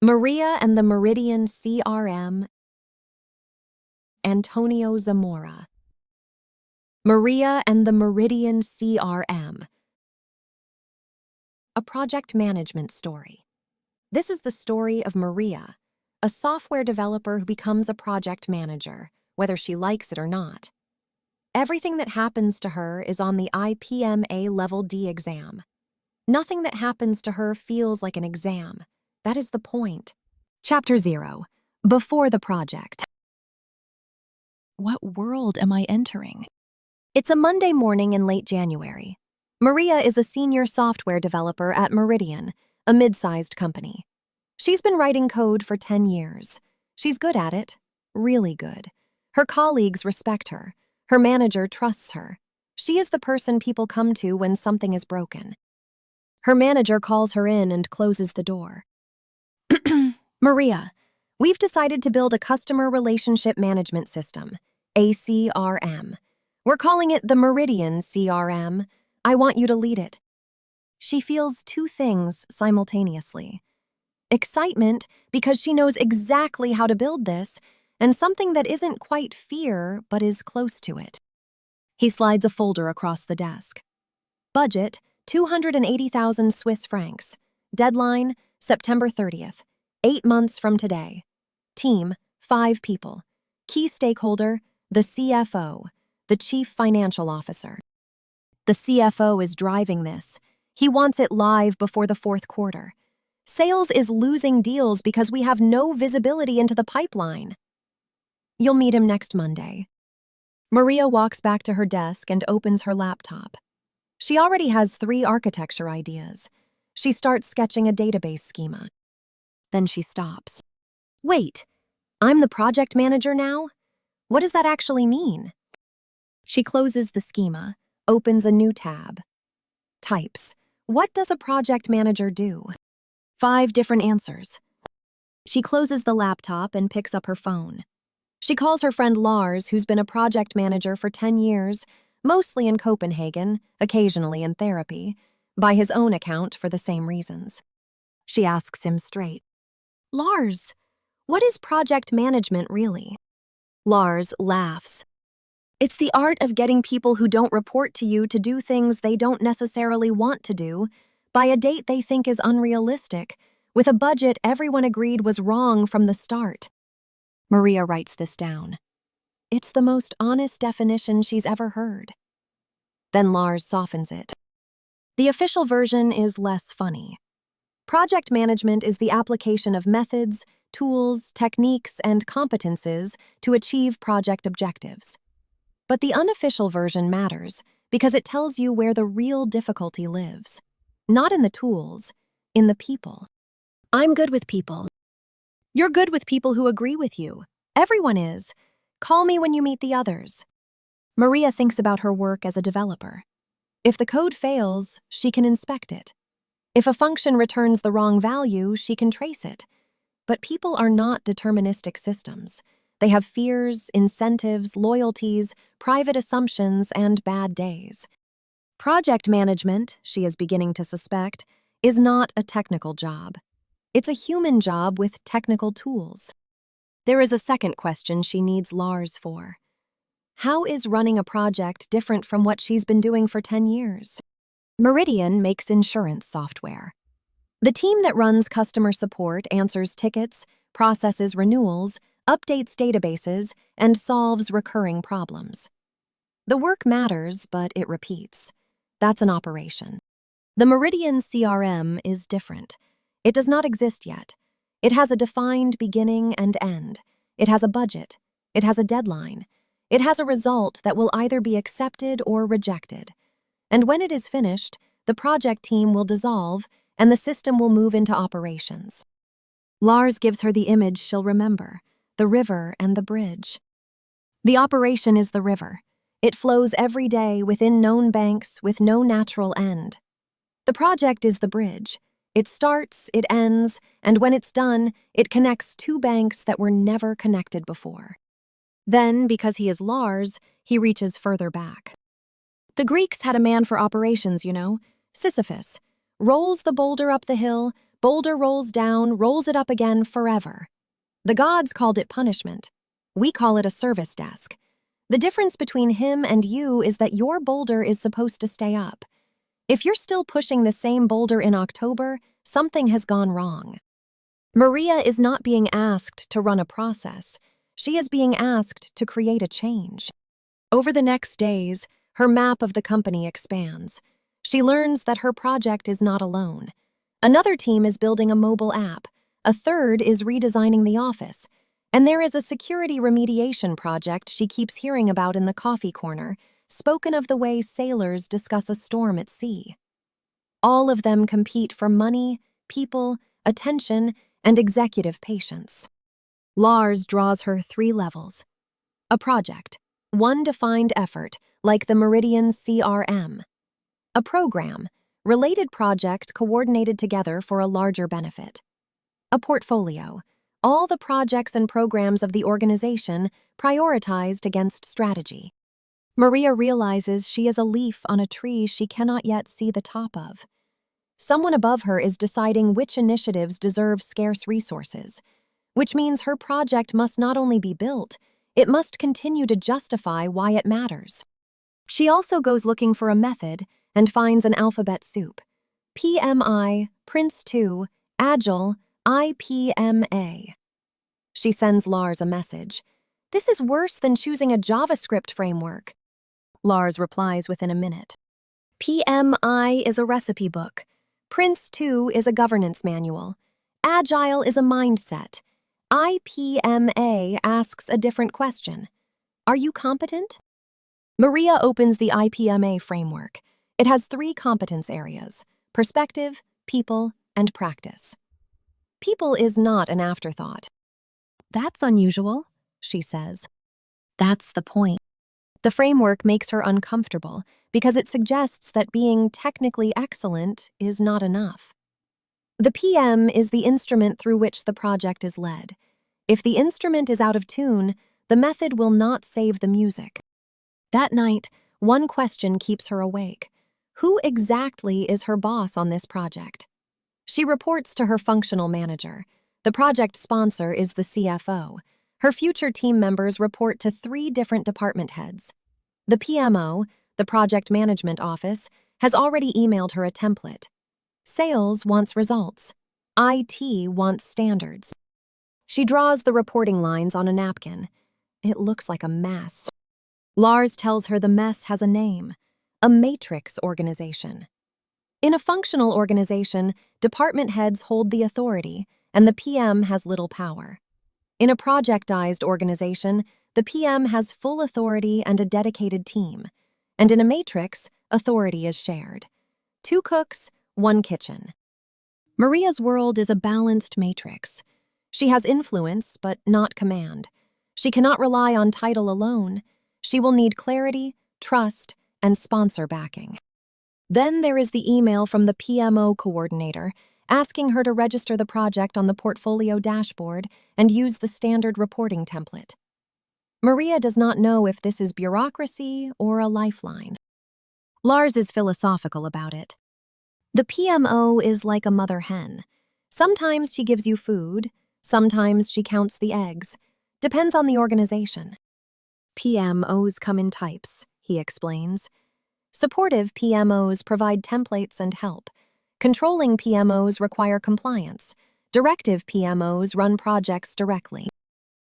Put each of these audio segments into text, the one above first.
Maria and the Meridian CRM. Antonio Zamora. Maria and the Meridian CRM. A project management story. This is the story of Maria, a software developer who becomes a project manager, whether she likes it or not. Everything that happens to her is on the IPMA Level D exam. Nothing that happens to her feels like an exam. That is the point. Chapter 0. Before the project. What world am I entering? It's a Monday morning in late January. Maria is a senior software developer at Meridian, a mid-sized company. She's been writing code for 10 years. She's good at it, really good. Her colleagues respect her. Her manager trusts her. She is the person people come to when something is broken. Her manager calls her in and closes the door. Maria, we've decided to build a customer relationship management system, a CRM. We're calling it the Meridian CRM. I want you to lead it. She feels two things simultaneously. Excitement because she knows exactly how to build this, and something that isn't quite fear but is close to it. He slides a folder across the desk. Budget, 280,000 Swiss francs. Deadline, September 30th. 8 months from today. Team, 5 people. Key stakeholder, the CFO, the Chief Financial Officer. The CFO is driving this. He wants it live before the fourth quarter. Sales is losing deals because we have no visibility into the pipeline. You'll meet him next Monday. Maria walks back to her desk and opens her laptop. She already has 3 architecture ideas. She starts sketching a database schema. Then she stops. Wait, I'm the project manager now? What does that actually mean? She closes the schema, opens a new tab. Types, what does a project manager do? 5 different answers. She closes the laptop and picks up her phone. She calls her friend Lars, who's been a project manager for 10 years, mostly in Copenhagen, occasionally in therapy, by his own account for the same reasons. She asks him straight. Lars, what is project management really? Lars laughs. It's the art of getting people who don't report to you to do things they don't necessarily want to do, by a date they think is unrealistic, with a budget everyone agreed was wrong from the start. Maria writes this down. It's the most honest definition she's ever heard. Then Lars softens it. The official version is less funny. Project management is the application of methods, tools, techniques, and competences to achieve project objectives. But the unofficial version matters because it tells you where the real difficulty lives. Not in the tools, in the people. I'm good with people. You're good with people who agree with you. Everyone is. Call me when you meet the others. Maria thinks about her work as a developer. If the code fails, she can inspect it. If a function returns the wrong value, she can trace it. But people are not deterministic systems. They have fears, incentives, loyalties, private assumptions, and bad days. Project management, she is beginning to suspect, is not a technical job. It's a human job with technical tools. There is a second question she needs Lars for. How is running a project different from what she's been doing for 10 years? Meridian makes insurance software. The team that runs customer support answers tickets, processes renewals, updates databases, and solves recurring problems. The work matters, but it repeats. That's an operation. The Meridian CRM is different. It does not exist yet. It has a defined beginning and end. It has a budget. It has a deadline. It has a result that will either be accepted or rejected. And when it is finished, the project team will dissolve and the system will move into operations. Lars gives her the image she'll remember, the river and the bridge. The operation is the river. It flows every day within known banks with no natural end. The project is the bridge. It starts, it ends, and when it's done, it connects 2 banks that were never connected before. Then, because he is Lars, he reaches further back. The Greeks had a man for operations, Sisyphus. Rolls the boulder up the hill, Folder rolls down, rolls it up again forever. The gods called it punishment. We call it a service desk. The difference between him and you is that your boulder is supposed to stay up. If you're still pushing the same boulder in October, something has gone wrong. Maria is not being asked to run a process. She is being asked to create a change. Over the next days, her map of the company expands. She learns that her project is not alone. Another team is building a mobile app. A third is redesigning the office. And there is a security remediation project she keeps hearing about in the coffee corner, spoken of the way sailors discuss a storm at sea. All of them compete for money, people, attention, and executive patience. Lars draws her 3 levels. A project, one defined effort, like the Meridian CRM. A program, related projects coordinated together for a larger benefit. A portfolio, all the projects and programs of the organization prioritized against strategy. Maria realizes she is a leaf on a tree she cannot yet see the top of. Someone above her is deciding which initiatives deserve scarce resources, which means her project must not only be built, it must continue to justify why it matters. She also goes looking for a method and finds an alphabet soup. PMI, Prince2, Agile, IPMA. She sends Lars a message. This is worse than choosing a JavaScript framework. Lars replies within a minute. PMI is a recipe book. Prince2 is a governance manual. Agile is a mindset. IPMA asks a different question. Are you competent? Maria opens the IPMA framework. It has 3 competence areas: perspective, people, and practice. People is not an afterthought. That's unusual, she says. That's the point. The framework makes her uncomfortable because it suggests that being technically excellent is not enough. The PM is the instrument through which the project is led. If the instrument is out of tune, the method will not save the music. That night, one question keeps her awake. Who exactly is her boss on this project? She reports to her functional manager. The project sponsor is the CFO. Her future team members report to 3 different department heads. The PMO, the Project Management Office, has already emailed her a template. Sales wants results. IT wants standards. She draws the reporting lines on a napkin. It looks like a mess. Lars tells her the mess has a name: a matrix organization. In a functional organization, department heads hold the authority, and the PM has little power. In a projectized organization, the PM has full authority and a dedicated team. And in a matrix, authority is shared. 2 cooks, 1 kitchen. Maria's world is a balanced matrix. She has influence, but not command. She cannot rely on title alone. She will need clarity, trust, and sponsor backing. Then there is the email from the PMO coordinator asking her to register the project on the portfolio dashboard and use the standard reporting template. Maria does not know if this is bureaucracy or a lifeline. Lars is philosophical about it. The PMO is like a mother hen. Sometimes she gives you food, sometimes she counts the eggs. Depends on the organization. PMOs come in types, he explains. Supportive PMOs provide templates and help. Controlling PMOs require compliance. Directive PMOs run projects directly.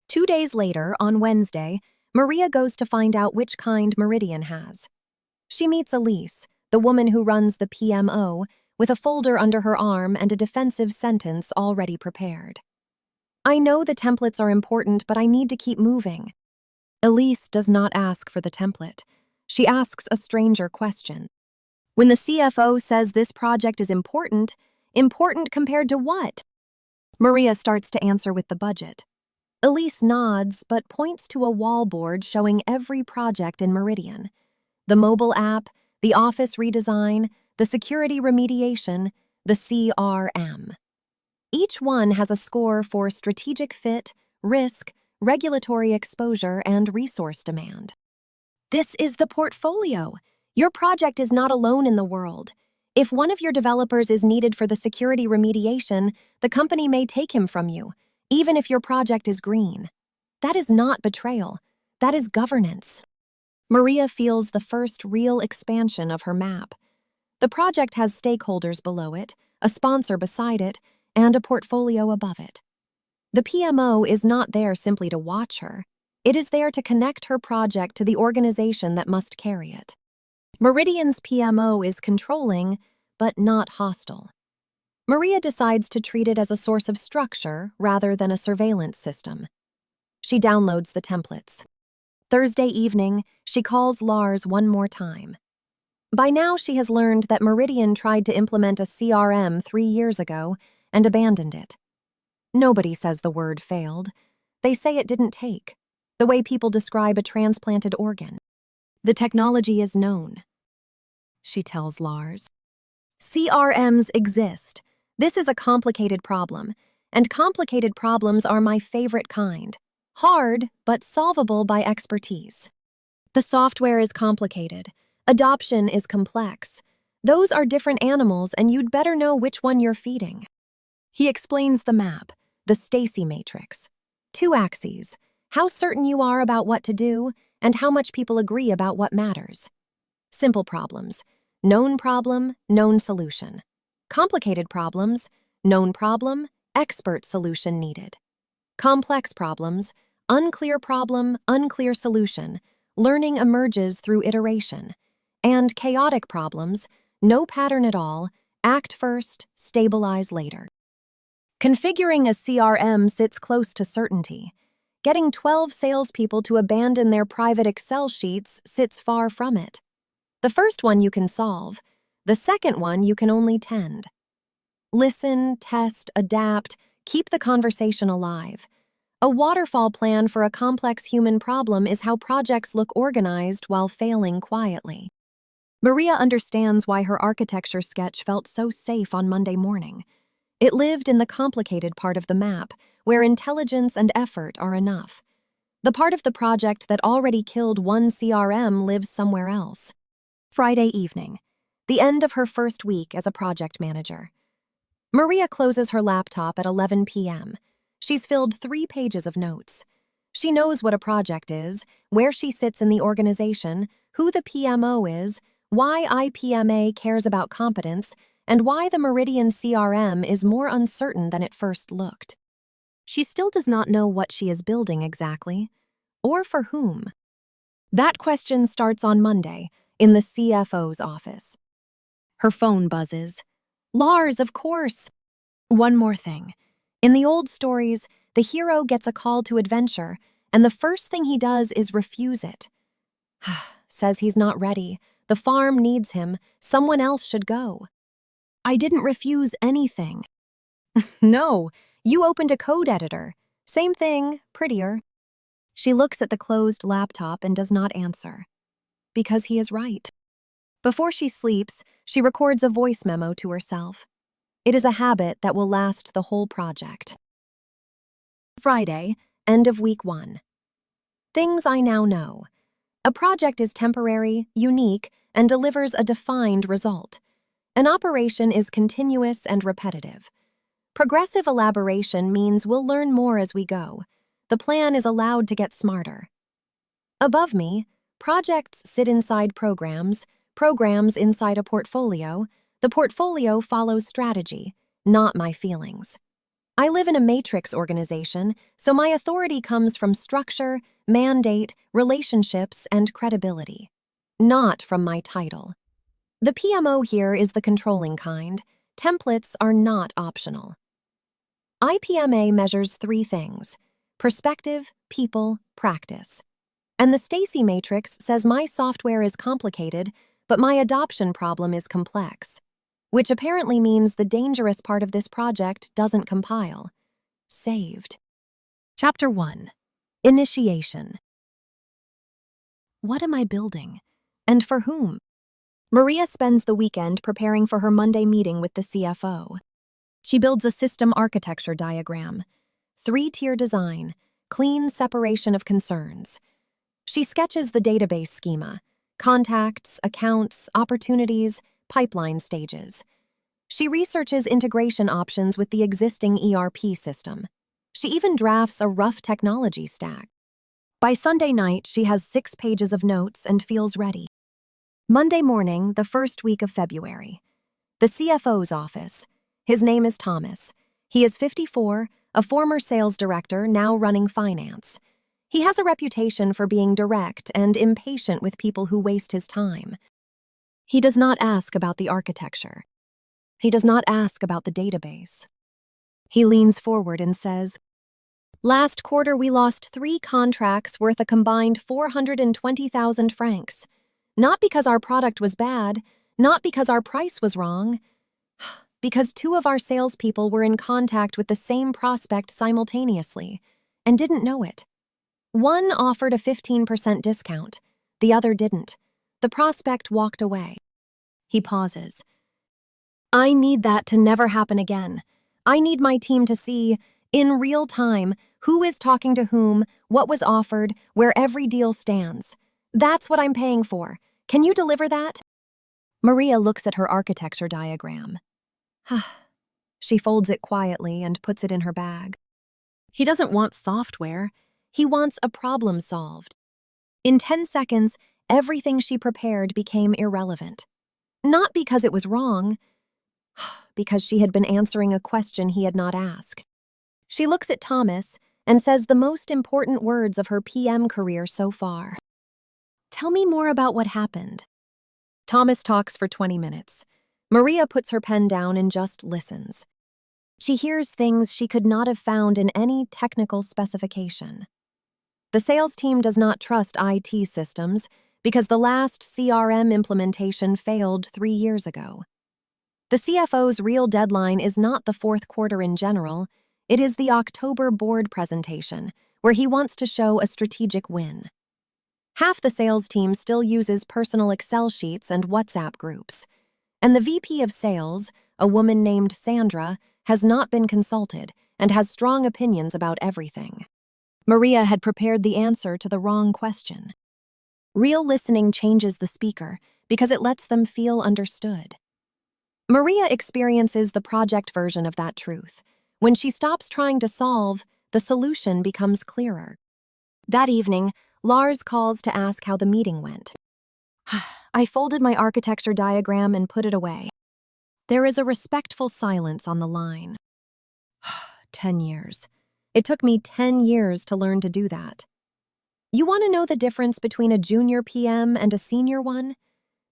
2 days later, on Wednesday, Maria goes to find out which kind Meridian has. She meets Elise, the woman who runs the PMO, with a folder under her arm and a defensive sentence already prepared. I know the templates are important, but I need to keep moving. Elise does not ask for the template. She asks a stranger question. When the CFO says this project is important compared to what? Maria starts to answer with the budget. Elise nods, but points to a wallboard showing every project in Meridian. The mobile app, the office redesign, the security remediation, the CRM. Each one has a score for strategic fit, risk, regulatory exposure, and resource demand. This is the portfolio. Your project is not alone in the world. If one of your developers is needed for the security remediation, the company may take him from you, even if your project is green. That is not betrayal. That is governance. Maria feels the first real expansion of her map. The project has stakeholders below it, a sponsor beside it, and a portfolio above it. The PMO is not there simply to watch her. It is there to connect her project to the organization that must carry it. Meridian's PMO is controlling, but not hostile. Maria decides to treat it as a source of structure rather than a surveillance system. She downloads the templates. Thursday evening, she calls Lars one more time. By now, she has learned that Meridian tried to implement a CRM 3 years ago and abandoned it. Nobody says the word failed. They say it didn't take, the way people describe a transplanted organ. The technology is known, she tells Lars. CRMs exist. This is a complicated problem, and complicated problems are my favorite kind. Hard, but solvable by expertise. The software is complicated. Adoption is complex. Those are different animals, and you'd better know which one you're feeding. He explains the map, the Stacy matrix. 2 axes, how certain you are about what to do, and how much people agree about what matters. Simple problems, known problem, known solution. Complicated problems, known problem, expert solution needed. Complex problems, unclear problem, unclear solution. Learning emerges through iteration. And chaotic problems, no pattern at all, act first, stabilize later. Configuring a CRM sits close to certainty. Getting 12 salespeople to abandon their private Excel sheets sits far from it. The first one you can solve, the second one you can only tend. Listen, test, adapt, keep the conversation alive. A waterfall plan for a complex human problem is how projects look organized while failing quietly. Maria understands why her architecture sketch felt so safe on Monday morning. It lived in the complicated part of the map, where intelligence and effort are enough. The part of the project that already killed one CRM lives somewhere else. Friday evening, the end of her first week as a project manager. Maria closes her laptop at 11 p.m. She's filled 3 pages of notes. She knows what a project is, where she sits in the organization, who the PMO is, why IPMA cares about competence, and why the Meridian CRM is more uncertain than it first looked. She still does not know what she is building exactly, or for whom. That question starts on Monday, in the CFO's office. Her phone buzzes. Lars, of course. One more thing. In the old stories, the hero gets a call to adventure, and the first thing he does is refuse it. Says he's not ready. The farm needs him. Someone else should go. I didn't refuse anything. No, you opened a code editor. Same thing, prettier. She looks at the closed laptop and does not answer. Because he is right. Before she sleeps, she records a voice memo to herself. It is a habit that will last the whole project. Friday, end of week 1. Things I now know. A project is temporary, unique, and delivers a defined result. An operation is continuous and repetitive. Progressive elaboration means we'll learn more as we go. The plan is allowed to get smarter. Above me, projects sit inside programs, programs inside a portfolio. The portfolio follows strategy, not my feelings. I live in a matrix organization, so my authority comes from structure, mandate, relationships, and credibility, not from my title. The PMO here is the controlling kind. Templates are not optional. IPMA measures 3 things: perspective, people, practice. And the Stacy matrix says my software is complicated, but my adoption problem is complex, which apparently means the dangerous part of this project doesn't compile. Saved. Chapter 1. Initiation. What am I building? And for whom? Maria spends the weekend preparing for her Monday meeting with the CFO. She builds a system architecture diagram. 3-tier design, clean separation of concerns. She sketches the database schema: contacts, accounts, opportunities, pipeline stages. She researches integration options with the existing ERP system. She even drafts a rough technology stack. By Sunday night, she has 6 pages of notes and feels ready. Monday morning, the first week of February. The CFO's office. His name is Thomas. He is 54, a former sales director now running finance. He has a reputation for being direct and impatient with people who waste his time. He does not ask about the architecture. He does not ask about the database. He leans forward and says, "Last quarter we lost 3 contracts worth a combined 420,000 francs. Not because our product was bad, not because our price was wrong, because 2 of our salespeople were in contact with the same prospect simultaneously and didn't know it. One offered a 15% discount, the other didn't. The prospect walked away." He pauses. "I need that to never happen again. I need my team to see, in real time, who is talking to whom, what was offered, where every deal stands. That's what I'm paying for. Can you deliver that?" Maria looks at her architecture diagram. She folds it quietly and puts it in her bag. He doesn't want software. He wants a problem solved. In 10 seconds, everything she prepared became irrelevant. Not because it was wrong, because she had been answering a question he had not asked. She looks at Thomas and says the most important words of her PM career so far. "Tell me more about what happened." Thomas talks for 20 minutes. Maria puts her pen down and just listens. She hears things she could not have found in any technical specification. The sales team does not trust IT systems because the last CRM implementation failed 3 years ago. The CFO's real deadline is not the 4th quarter in general, it is the October board presentation, where he wants to show a strategic win. Half the sales team still uses personal Excel sheets and WhatsApp groups, and the VP of sales, a woman named Sandra, has not been consulted and has strong opinions about everything. Maria had prepared the answer to the wrong question. Real listening changes the speaker because it lets them feel understood. Maria experiences the project version of that truth. When she stops trying to solve, the solution becomes clearer. That evening, Lars calls to ask how the meeting went. I folded my architecture diagram and put it away. There is a respectful silence on the line. 10 years. It took me 10 years to learn to do that. You want to know the difference between a junior PM and a senior one?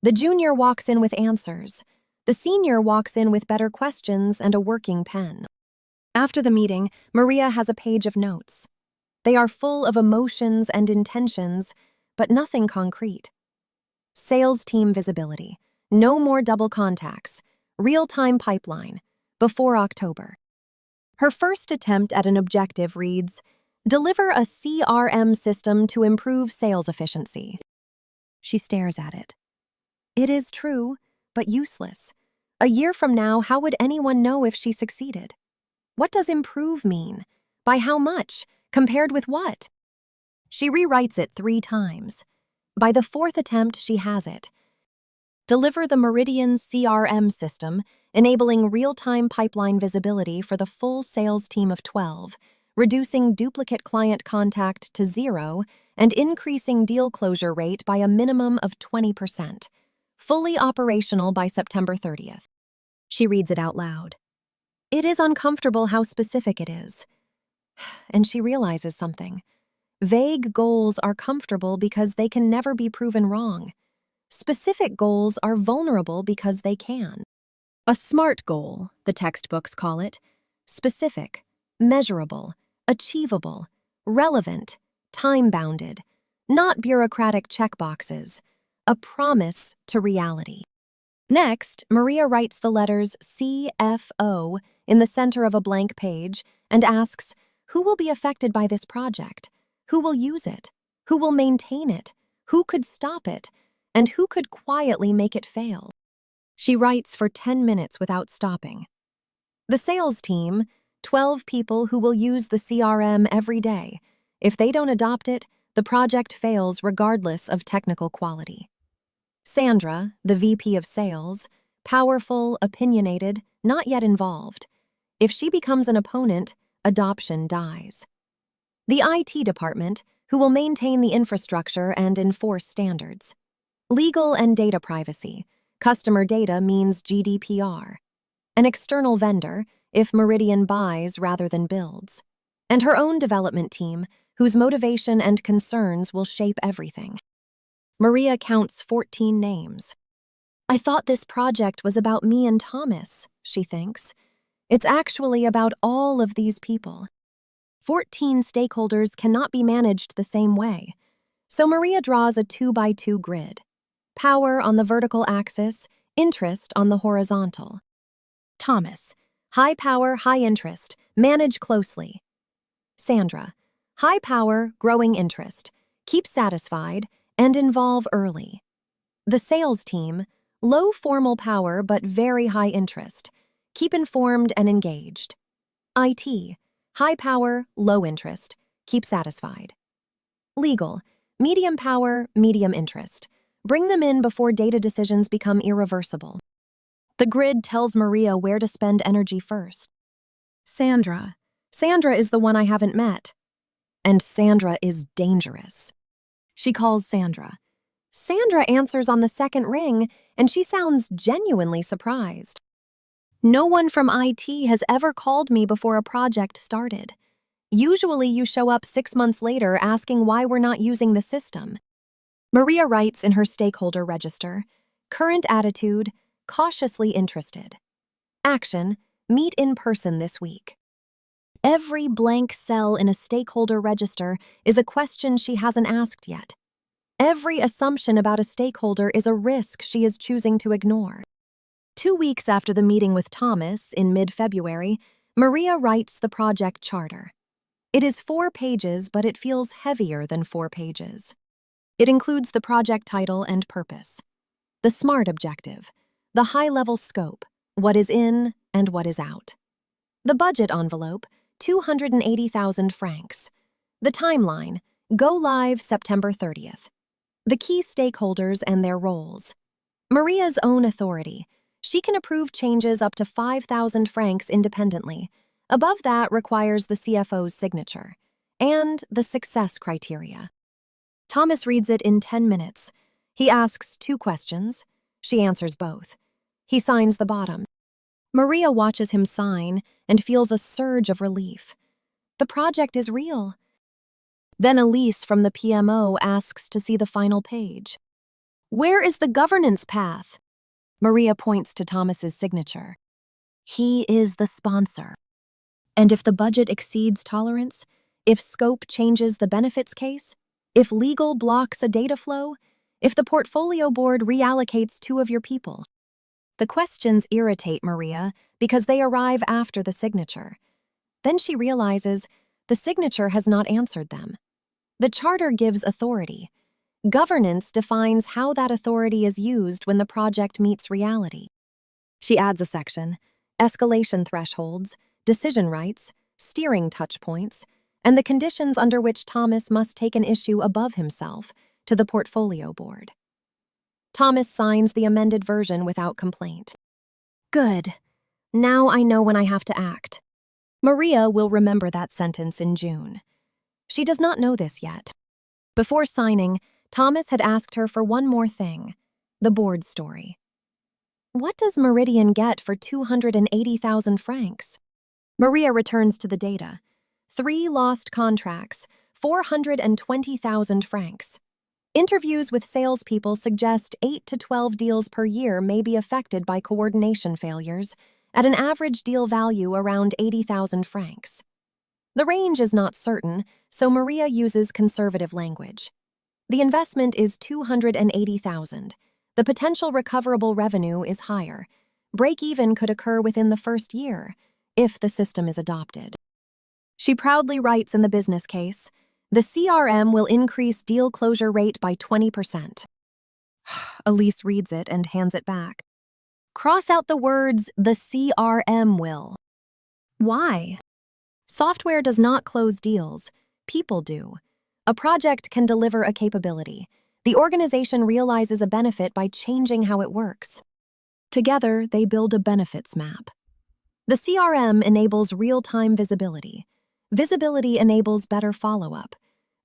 The junior walks in with answers. The senior walks in with better questions and a working pen. After the meeting, Maria has a page of notes. They are full of emotions and intentions, but nothing concrete. Sales team visibility. No more double contacts. Real-time pipeline. Before October. Her first attempt at an objective reads, "Deliver a CRM system to improve sales efficiency." She stares at it. It is true, but useless. A year from now, how would anyone know if she succeeded? What does improve mean? By how much? Compared with what? She rewrites it 3 times. By the 4th attempt, she has it. Deliver the Meridian CRM system, enabling real-time pipeline visibility for the full sales team of 12, reducing duplicate client contact to 0, and increasing deal closure rate by a minimum of 20%. Fully operational by September 30th. She reads it out loud. It is uncomfortable how specific it is. And she realizes something. Vague goals are comfortable because they can never be proven wrong. Specific goals are vulnerable because they can. A SMART goal, the textbooks call it. Specific, measurable, achievable, relevant, time-bounded, not bureaucratic checkboxes. A promise to reality. Next, Maria writes the letters CFO in the center of a blank page and asks, who will be affected by this project? Who will use it? Who will maintain it? Who could stop it? And who could quietly make it fail? She writes for 10 minutes without stopping. The sales team, 12 people who will use the CRM every day. If they don't adopt it, the project fails regardless of technical quality. Sandra, the VP of sales, Powerful, opinionated, not yet involved. If she becomes an opponent, adoption dies. The IT department, who will maintain the infrastructure and enforce standards. Legal and data privacy. Customer data means GDPR. An external vendor, if Meridian buys rather than builds. And her own development team, whose motivation and concerns will shape everything. Maria counts 14 names. I thought this project was about me and Thomas, she thinks. It's actually about all of these people. 14 stakeholders cannot be managed the same way. So Maria draws a 2x2 grid. Power on the vertical axis, interest on the horizontal. Thomas, high power, high interest, manage closely. Sandra, high power, growing interest, keep satisfied, and involve early. The sales team, low formal power but very high interest, keep informed and engaged. IT, high power, low interest, keep satisfied. Legal, medium power, medium interest, bring them in before data decisions become irreversible. The grid tells Maria where to spend energy first. Sandra. Sandra is the one I haven't met. And Sandra is dangerous. She calls Sandra. Sandra answers on the second ring, and she sounds genuinely surprised. No one from IT has ever called me before a project started. Usually you show up 6 months later asking why we're not using the system. Maria writes in her stakeholder register, current attitude, cautiously interested. Action, meet in person this week. Every blank cell in a stakeholder register is a question she hasn't asked yet. Every assumption about a stakeholder is a risk she is choosing to ignore. 2 weeks after the meeting with Thomas, in mid-February, Maria writes the project charter. It is 4 pages, but it feels heavier than 4 pages. It includes the project title and purpose, the SMART objective, the high-level scope, what is in and what is out. The budget envelope, 280,000 francs. The timeline, go live September 30th. The key stakeholders and their roles. Maria's own authority. She can approve changes up to 5,000 francs independently. Above that requires the CFO's signature. And the success criteria. Thomas reads it in 10 minutes. He asks 2 questions. She answers both. He signs the bottom. Maria watches him sign and feels a surge of relief. The project is real. Then Elise from the PMO asks to see the final page. Where is the governance path? Maria points to Thomas's signature. He is the sponsor. And if the budget exceeds tolerance, if scope changes the benefits case, if legal blocks a data flow, if the portfolio board reallocates 2 of your people. The questions irritate Maria because they arrive after the signature. Then she realizes the signature has not answered them. The charter gives authority. Governance defines how that authority is used when the project meets reality. She adds a section, escalation thresholds, decision rights, steering touchpoints, and the conditions under which Thomas must take an issue above himself to the portfolio board. Thomas signs the amended version without complaint. Good. Now I know when I have to act. Maria will remember that sentence in June. She does not know this yet. Before signing, Thomas had asked her for one more thing, the board story. What does Meridian get for 280,000 francs? Maria returns to the data. 3 lost contracts, 420,000 francs. Interviews with salespeople suggest 8 to 12 deals per year may be affected by coordination failures, at an average deal value around 80,000 francs. The range is not certain, so Maria uses conservative language. The investment is 280,000. The potential recoverable revenue is higher. Break-even could occur within the first year, if the system is adopted. She proudly writes in the business case, the CRM will increase deal closure rate by 20%. Elise reads it and hands it back. Cross out the words, the CRM will. Why? Software does not close deals. People do. A project can deliver a capability. The organization realizes a benefit by changing how it works. Together, they build a benefits map. The CRM enables real-time visibility. Visibility enables better follow-up.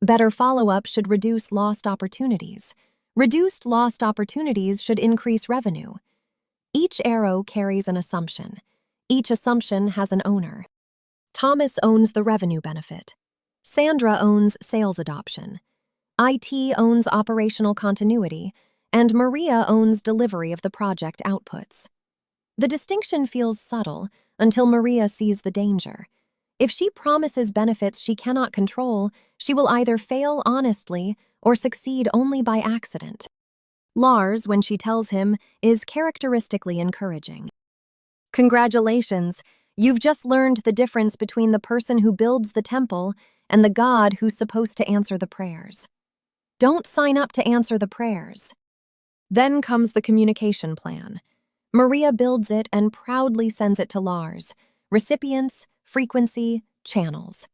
Better follow-up should reduce lost opportunities. Reduced lost opportunities should increase revenue. Each arrow carries an assumption. Each assumption has an owner. Thomas owns the revenue benefit. Sandra owns sales adoption. IT owns operational continuity, and Maria owns delivery of the project outputs. The distinction feels subtle until Maria sees the danger. If she promises benefits she cannot control, she will either fail honestly or succeed only by accident. Lars, when she tells him, is characteristically encouraging. Congratulations, you've just learned the difference between the person who builds the temple and the God who's supposed to answer the prayers. Don't sign up to answer the prayers. Then comes the communication plan. Maria builds it and proudly sends it to Lars. Recipients, frequency, channels.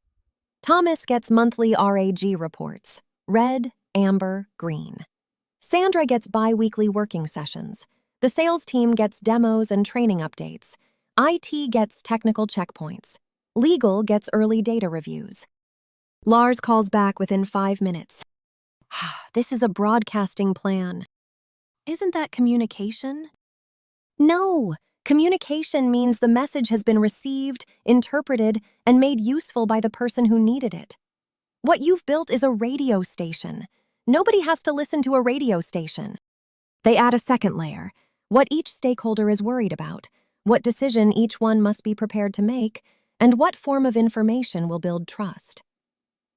Thomas gets monthly RAG reports, red, amber, green. Sandra gets bi-weekly working sessions. The sales team gets demos and training updates. IT gets technical checkpoints. Legal gets early data reviews. Lars calls back within 5 minutes. This is a broadcasting plan. Isn't that communication? No, communication means the message has been received, interpreted, and made useful by the person who needed it. What you've built is a radio station. Nobody has to listen to a radio station. They add a second layer, what each stakeholder is worried about, what decision each one must be prepared to make, and what form of information will build trust.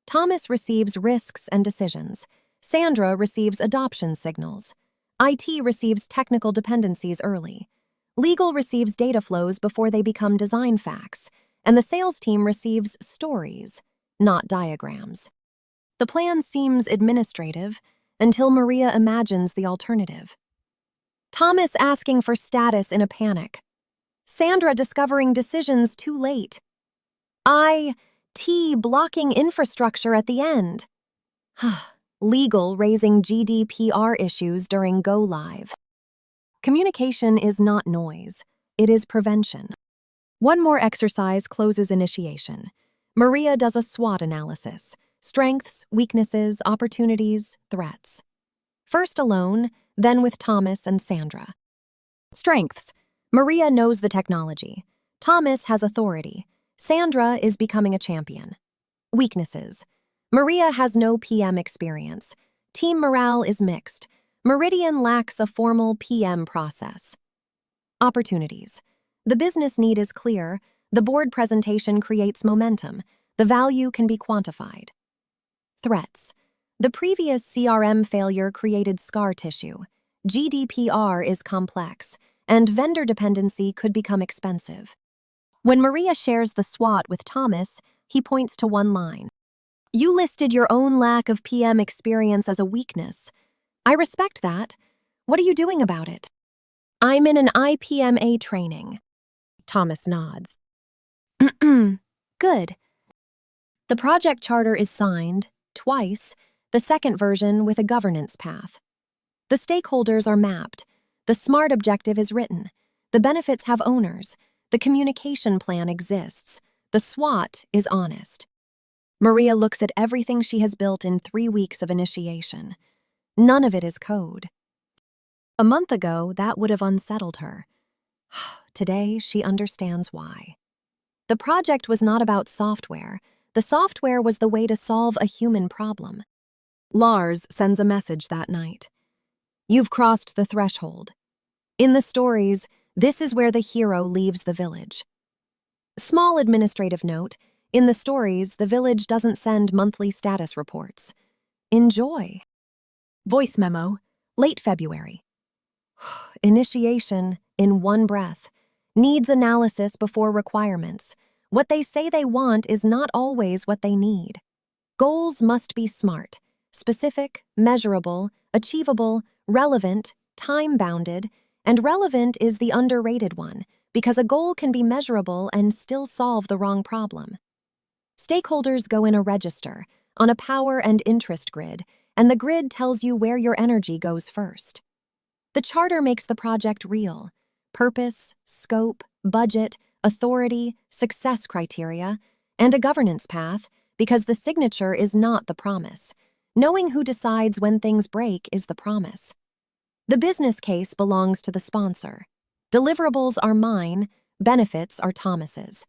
Thomas receives risks and decisions. Sandra receives adoption signals. IT receives technical dependencies early. Legal receives data flows before they become design facts, and the sales team receives stories, not diagrams. The plan seems administrative until Maria imagines the alternative. Thomas asking for status in a panic. Sandra discovering decisions too late. IT blocking infrastructure at the end. Legal raising GDPR issues during go live. Communication is not noise, it is prevention. One more exercise closes initiation. Maria does a SWOT analysis. Strengths, weaknesses, opportunities, threats. First alone, then with Thomas and Sandra. Strengths. Maria knows the technology. Thomas has authority. Sandra is becoming a champion. Weaknesses. Maria has no PM experience. Team morale is mixed. Meridian lacks a formal PM process. Opportunities. The business need is clear. The board presentation creates momentum. The value can be quantified. Threats. The previous CRM failure created scar tissue. GDPR is complex, and vendor dependency could become expensive. When Maria shares the SWOT with Thomas, he points to one line. You listed your own lack of PM experience as a weakness. I respect that. What are you doing about it? I'm in an IPMA training. Thomas nods. Good. The project charter is signed, twice, the second version with a governance path. The stakeholders are mapped. The SMART objective is written. The benefits have owners. The communication plan exists. The SWOT is honest. Maria looks at everything she has built in 3 weeks of initiation. None of it is code. A month ago, that would have unsettled her. Today, she understands why. The project was not about software. The software was the way to solve a human problem. Lars sends a message that night. You've crossed the threshold. In the stories, this is where the hero leaves the village. Small administrative note, in the stories, the village doesn't send monthly status reports. Enjoy. Voice memo, late February. Initiation, in one breath. Needs analysis before requirements. What they say they want is not always what they need. Goals must be SMART, specific, measurable, achievable, relevant, time-bounded, and relevant is the underrated one because a goal can be measurable and still solve the wrong problem. Stakeholders go in a register, on a power and interest grid, and the grid tells you where your energy goes first. The charter makes the project real. purpose, scope, budget, authority, success criteria, and a governance path because the signature is not the promise. Knowing who decides when things break is the promise. The business case belongs to the sponsor. Deliverables are mine, benefits are Thomas's.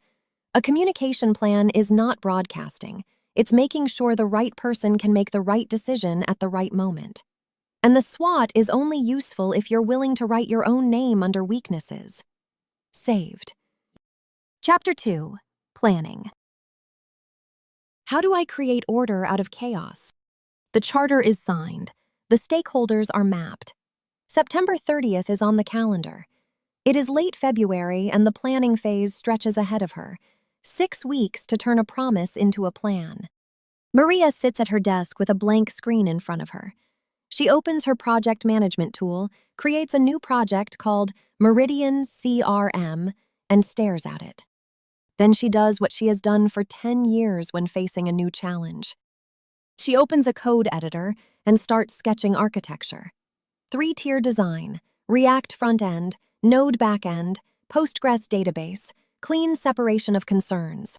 A communication plan is not broadcasting. It's making sure the right person can make the right decision at the right moment. And the SWOT is only useful if you're willing to write your own name under weaknesses. Saved. Chapter 2. Planning. How do I create order out of chaos? The charter is signed. The stakeholders are mapped. September 30th is on the calendar. It is late February and the planning phase stretches ahead of her. 6 weeks to turn a promise into a plan. Maria sits at her desk with a blank screen in front of her. She opens her project management tool, creates a new project called Meridian CRM, and stares at it. Then she does what she has done for 10 years when facing a new challenge. She opens a code editor and starts sketching architecture. 3-tier design, React front-end, Node back-end, Postgres database, clean separation of concerns.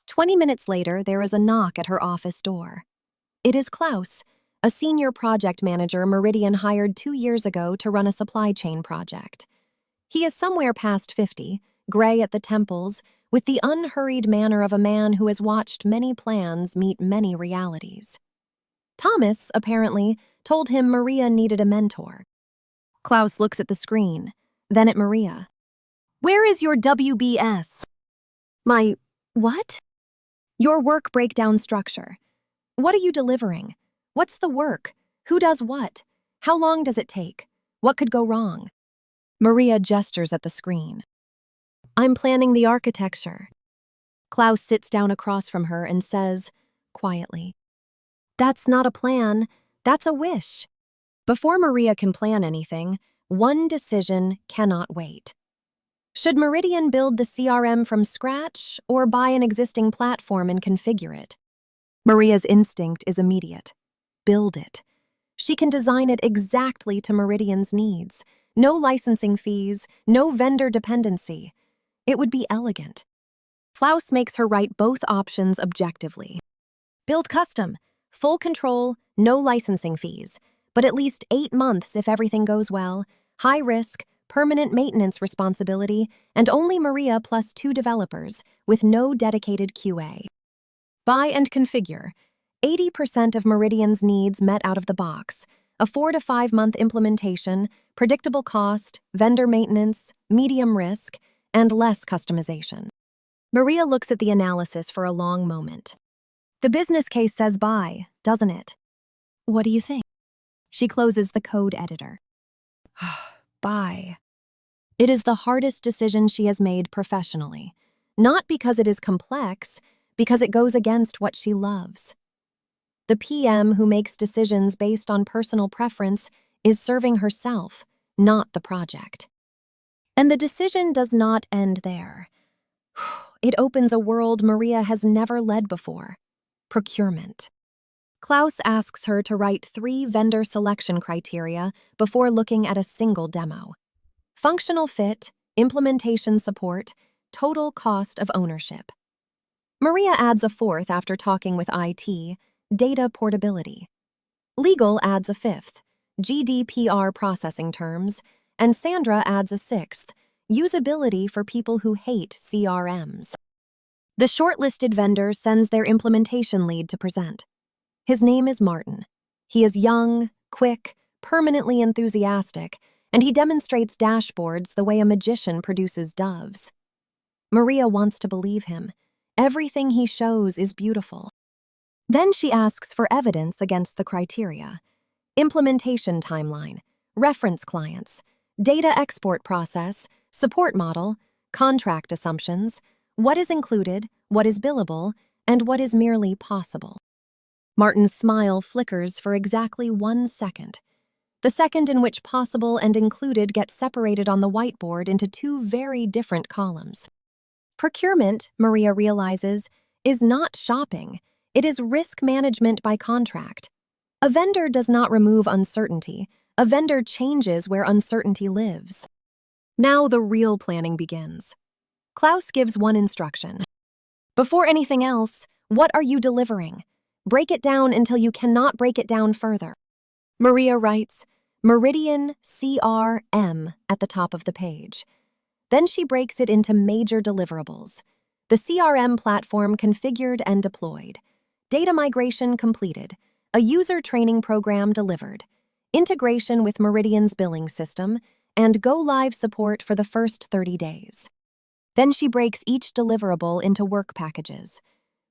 20 minutes later, there is a knock at her office door. It is Klaus, a senior project manager Meridian hired 2 years ago to run a supply chain project. He is somewhere past 50, gray at the temples, with the unhurried manner of a man who has watched many plans meet many realities. Thomas, apparently, told him Maria needed a mentor. Klaus looks at the screen, then at Maria. Where is your WBS? My what? Your work breakdown structure. What are you delivering? What's the work? Who does what? How long does it take? What could go wrong? Maria gestures at the screen. I'm planning the architecture. Klaus sits down across from her and says, quietly, that's not a plan, that's a wish. Before Maria can plan anything, one decision cannot wait. Should Meridian build the CRM from scratch or buy an existing platform and configure it? Maria's instinct is immediate. Build it. She can design it exactly to Meridian's needs. No licensing fees, no vendor dependency. It would be elegant. Klaus makes her write both options objectively. Build custom, full control, no licensing fees, but at least 8 months if everything goes well, high risk, permanent maintenance responsibility, and only Maria plus 2 developers with no dedicated QA. Buy and configure. 80% of Meridian's needs met out of the box. A 4 to 5 month implementation, predictable cost, vendor maintenance, medium risk, and less customization. Maria looks at the analysis for a long moment. The business case says buy, doesn't it? What do you think? She closes the code editor. Buy. It is the hardest decision she has made professionally. Not because it is complex, because it goes against what she loves. The PM who makes decisions based on personal preference is serving herself, not the project. And the decision does not end there. It opens a world Maria has never led before. Procurement. Klaus asks her to write 3 vendor selection criteria before looking at a single demo. Functional fit, implementation support, total cost of ownership. Maria adds a 4th after talking with IT, data portability. Legal adds a 5th, GDPR processing terms, and Sandra adds a 6th, usability for people who hate CRMs. The shortlisted vendor sends their implementation lead to present. His name is Martin. He is young, quick, permanently enthusiastic, and he demonstrates dashboards the way a magician produces doves. Maria wants to believe him. Everything he shows is beautiful. Then she asks for evidence against the criteria. Implementation timeline, reference clients, data export process, support model, contract assumptions, what is included, what is billable, and what is merely possible. Martin's smile flickers for exactly 1 second. The second in which possible and included get separated on the whiteboard into 2 very different columns. Procurement, Maria realizes, is not shopping. It is risk management by contract. A vendor does not remove uncertainty. A vendor changes where uncertainty lives. Now the real planning begins. Klaus gives one instruction. Before anything else, what are you delivering? Break it down until you cannot break it down further. Maria writes, Meridian CRM at the top of the page. Then she breaks it into major deliverables. The CRM platform configured and deployed. Data migration completed. A user training program delivered. Integration with Meridian's billing system, and go-live support for the first 30 days. Then she breaks each deliverable into work packages.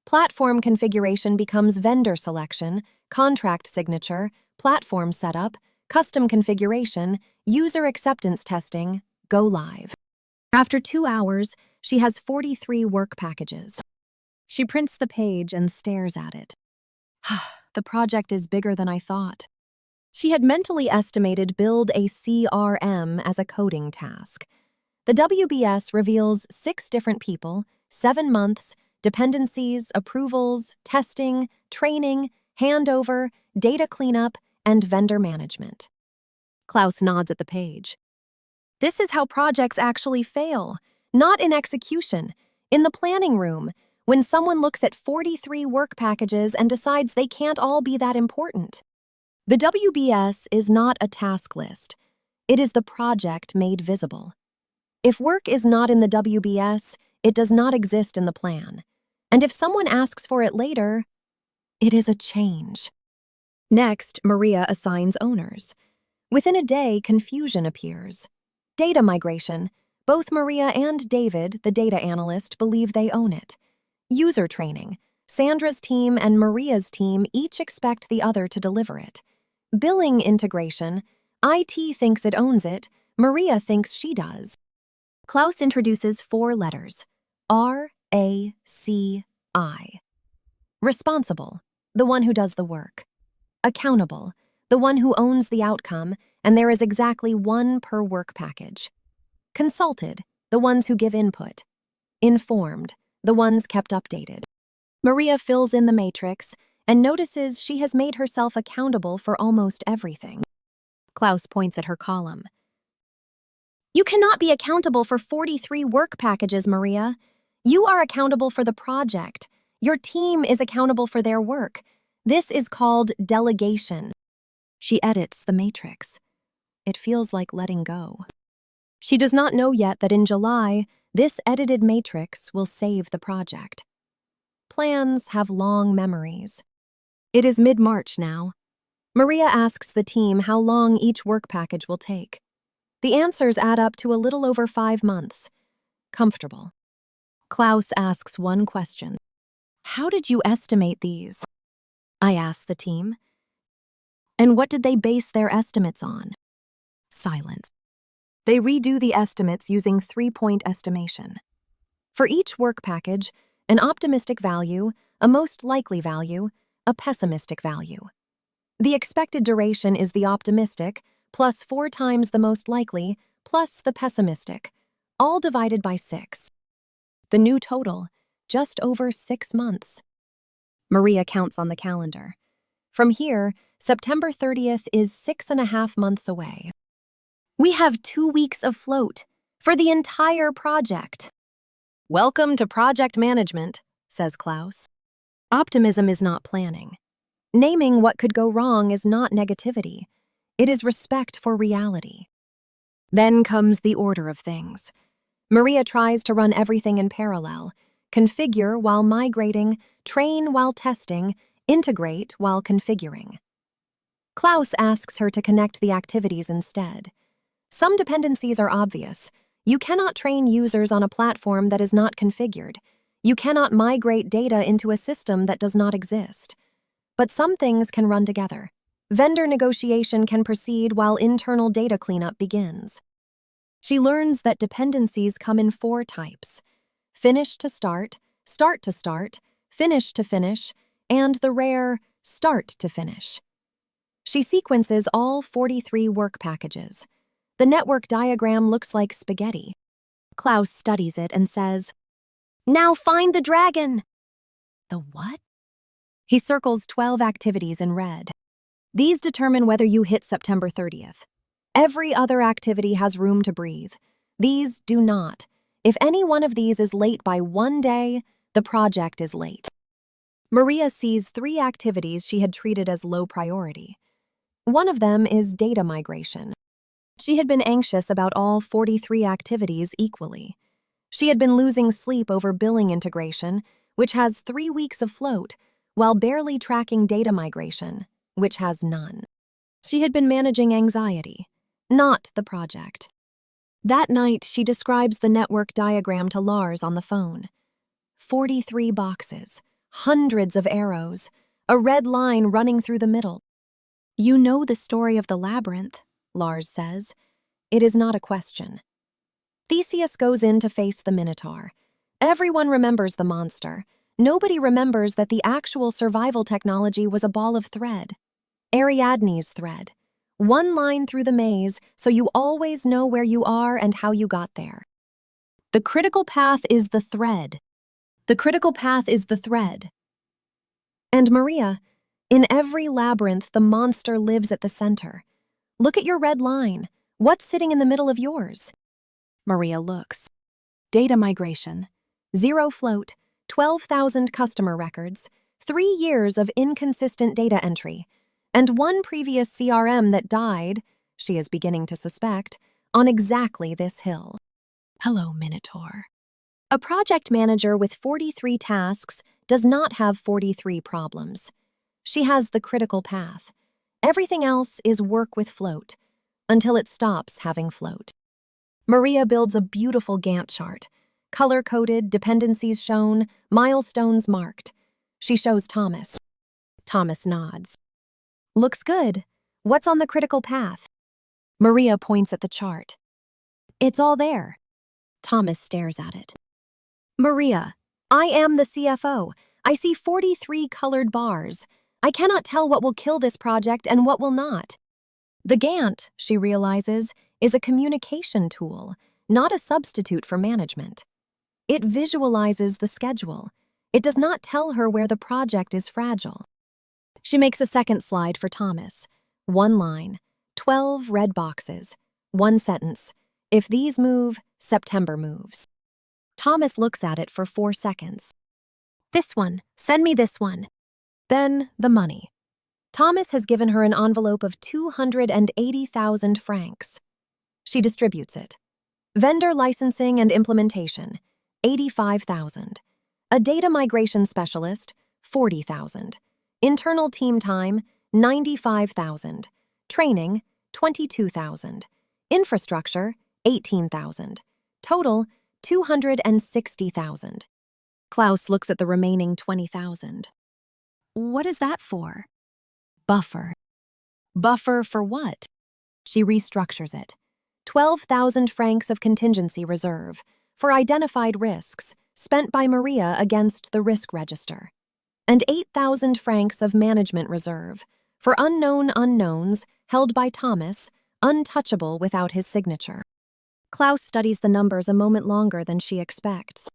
Platform configuration becomes vendor selection, contract signature, platform setup, custom configuration, user acceptance testing, go-live. After 2 hours, she has 43 work packages. She prints the page and stares at it. The project is bigger than I thought. She had mentally estimated build a CRM as a coding task. The WBS reveals 6 different people, 7 months, dependencies, approvals, testing, training, handover, data cleanup, and vendor management. Klaus nods at the page. This is how projects actually fail, not in execution, in the planning room, when someone looks at 43 work packages and decides they can't all be that important. The WBS is not a task list. It is the project made visible. If work is not in the WBS, it does not exist in the plan. And if someone asks for it later, it is a change. Next, Maria assigns owners. Within a day, confusion appears. Data migration. Both Maria and David, the data analyst, believe they own it. User training. Sandra's team and Maria's team each expect the other to deliver it. Billing integration. IT thinks it owns it. Maria thinks she does. Klaus introduces 4 letters. RACI. Responsible, the one who does the work. Accountable, the one who owns the outcome, and there is exactly 1 per work package. Consulted, the ones who give input. Informed, the ones kept updated. Maria fills in the matrix and notices she has made herself accountable for almost everything. Klaus points at her column. You cannot be accountable for 43 work packages, Maria. You are accountable for the project. Your team is accountable for their work. This is called delegation. She edits the matrix. It feels like letting go. She does not know yet that in July, this edited matrix will save the project. Plans have long memories. It is mid-March now. Maria asks the team how long each work package will take. The answers add up to a little over 5 months. Comfortable. Klaus asks one question. How did you estimate these? I asked the team. And what did they base their estimates on? Silence. They redo the estimates using 3-point estimation. For each work package, an optimistic value, a most likely value, a pessimistic value. The expected duration is the optimistic, plus 4 times the most likely, plus the pessimistic, all divided by 6. The new total, just over 6 months. Maria counts on the calendar. From here, September 30th is 6.5 months away. We have 2 weeks of float for the entire project. Welcome to project management, says Klaus. Optimism is not planning. Naming what could go wrong is not negativity. It is respect for reality. Then comes the order of things. Maria tries to run everything in parallel, configure while migrating, train while testing, integrate while configuring. Klaus asks her to connect the activities instead. Some dependencies are obvious. You cannot train users on a platform that is not configured. You cannot migrate data into a system that does not exist. But some things can run together. Vendor negotiation can proceed while internal data cleanup begins. She learns that dependencies come in 4 types: finish to start to start, finish to finish, and the rare start to finish. She sequences all 43 work packages. The network diagram looks like spaghetti. Klaus studies it and says, "Now find the dragon." The what? He circles 12 activities in red. These determine whether you hit September 30th. Every other activity has room to breathe. These do not. If any one of these is late by 1 day, the project is late. Maria sees 3 activities she had treated as low priority. One of them is data migration. She had been anxious about all 43 activities equally. She had been losing sleep over billing integration, which has 3 weeks of float, while barely tracking data migration, which has none. She had been managing anxiety, not the project. That night, she describes the network diagram to Lars on the phone. 43 boxes, hundreds of arrows, a red line running through the middle. "You know the story of the labyrinth," Lars says. It is not a question. Theseus goes in to face the Minotaur. Everyone remembers the monster. Nobody remembers that the actual survival technology was a ball of thread. Ariadne's thread. 1 line through the maze, so you always know where you are and how you got there. The critical path is the thread. The critical path is the thread. And Maria, in every labyrinth, the monster lives at the center. Look at your red line. What's sitting in the middle of yours? Maria looks. Data migration. 0 float, 12,000 customer records, 3 years of inconsistent data entry, and 1 previous CRM that died, she is beginning to suspect, on exactly this hill. Hello, Minotaur. A project manager with 43 tasks does not have 43 problems. She has the critical path. Everything else is work with float, until it stops having float. Maria builds a beautiful Gantt chart, color-coded, dependencies shown, milestones marked. She shows Thomas. Thomas nods. Looks good. What's on the critical path? Maria points at the chart. It's all there. Thomas stares at it. Maria, I am the CFO. I see 43 colored bars. I cannot tell what will kill this project and what will not. The Gantt, she realizes, is a communication tool, not a substitute for management. It visualizes the schedule. It does not tell her where the project is fragile. She makes a second slide for Thomas. 1 line, 12 red boxes, 1 sentence. If these move, September moves. Thomas looks at it for 4 seconds. This one, send me this one. Then the money. Thomas has given her an envelope of 280,000 francs. She distributes it. Vendor licensing and implementation, 85,000. A data migration specialist, 40,000. Internal team time, 95,000. Training, 22,000. Infrastructure, 18,000. Total, 260,000. Klaus looks at the remaining 20,000. What is that for? Buffer. Buffer for what? She restructures it. 12,000 francs of contingency reserve for identified risks spent by Maria against the risk register, and 8,000 francs of management reserve for unknown unknowns held by Thomas, untouchable without his signature. Klaus studies the numbers a moment longer than she expects.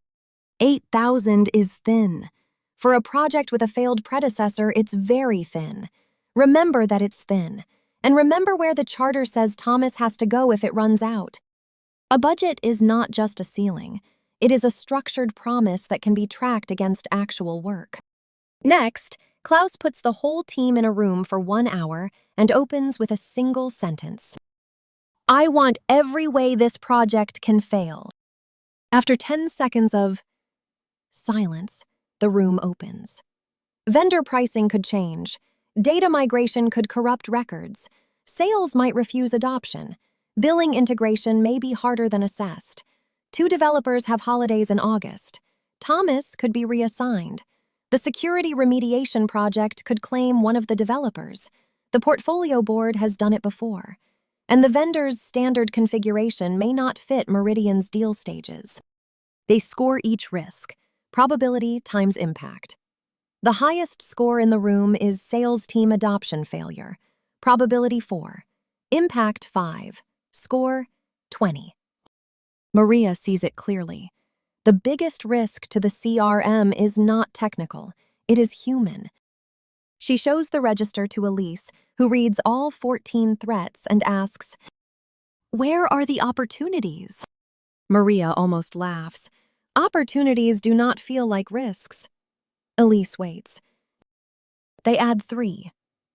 8,000 is thin. For a project with a failed predecessor, it's very thin. Remember that it's thin. And remember where the charter says Thomas has to go if it runs out. A budget is not just a ceiling. It is a structured promise that can be tracked against actual work. Next, Klaus puts the whole team in a room for 1 hour and opens with a single sentence. I want every way this project can fail. After 10 seconds of silence, the room opens. Vendor pricing could change. Data migration could corrupt records. Sales might refuse adoption. Billing integration may be harder than assessed. 2 developers have holidays in August. Thomas could be reassigned. The security remediation project could claim one of the developers. The portfolio board has done it before. And the vendor's standard configuration may not fit Meridian's deal stages. They score each risk, probability times impact. The highest score in the room is sales team adoption failure, probability 4, impact 5, score 20. Maria sees it clearly. The biggest risk to the CRM is not technical, it is human. She shows the register to Elise, who reads all 14 threats and asks, where are the opportunities? Maria almost laughs. Opportunities do not feel like risks. Elise waits. They add 3.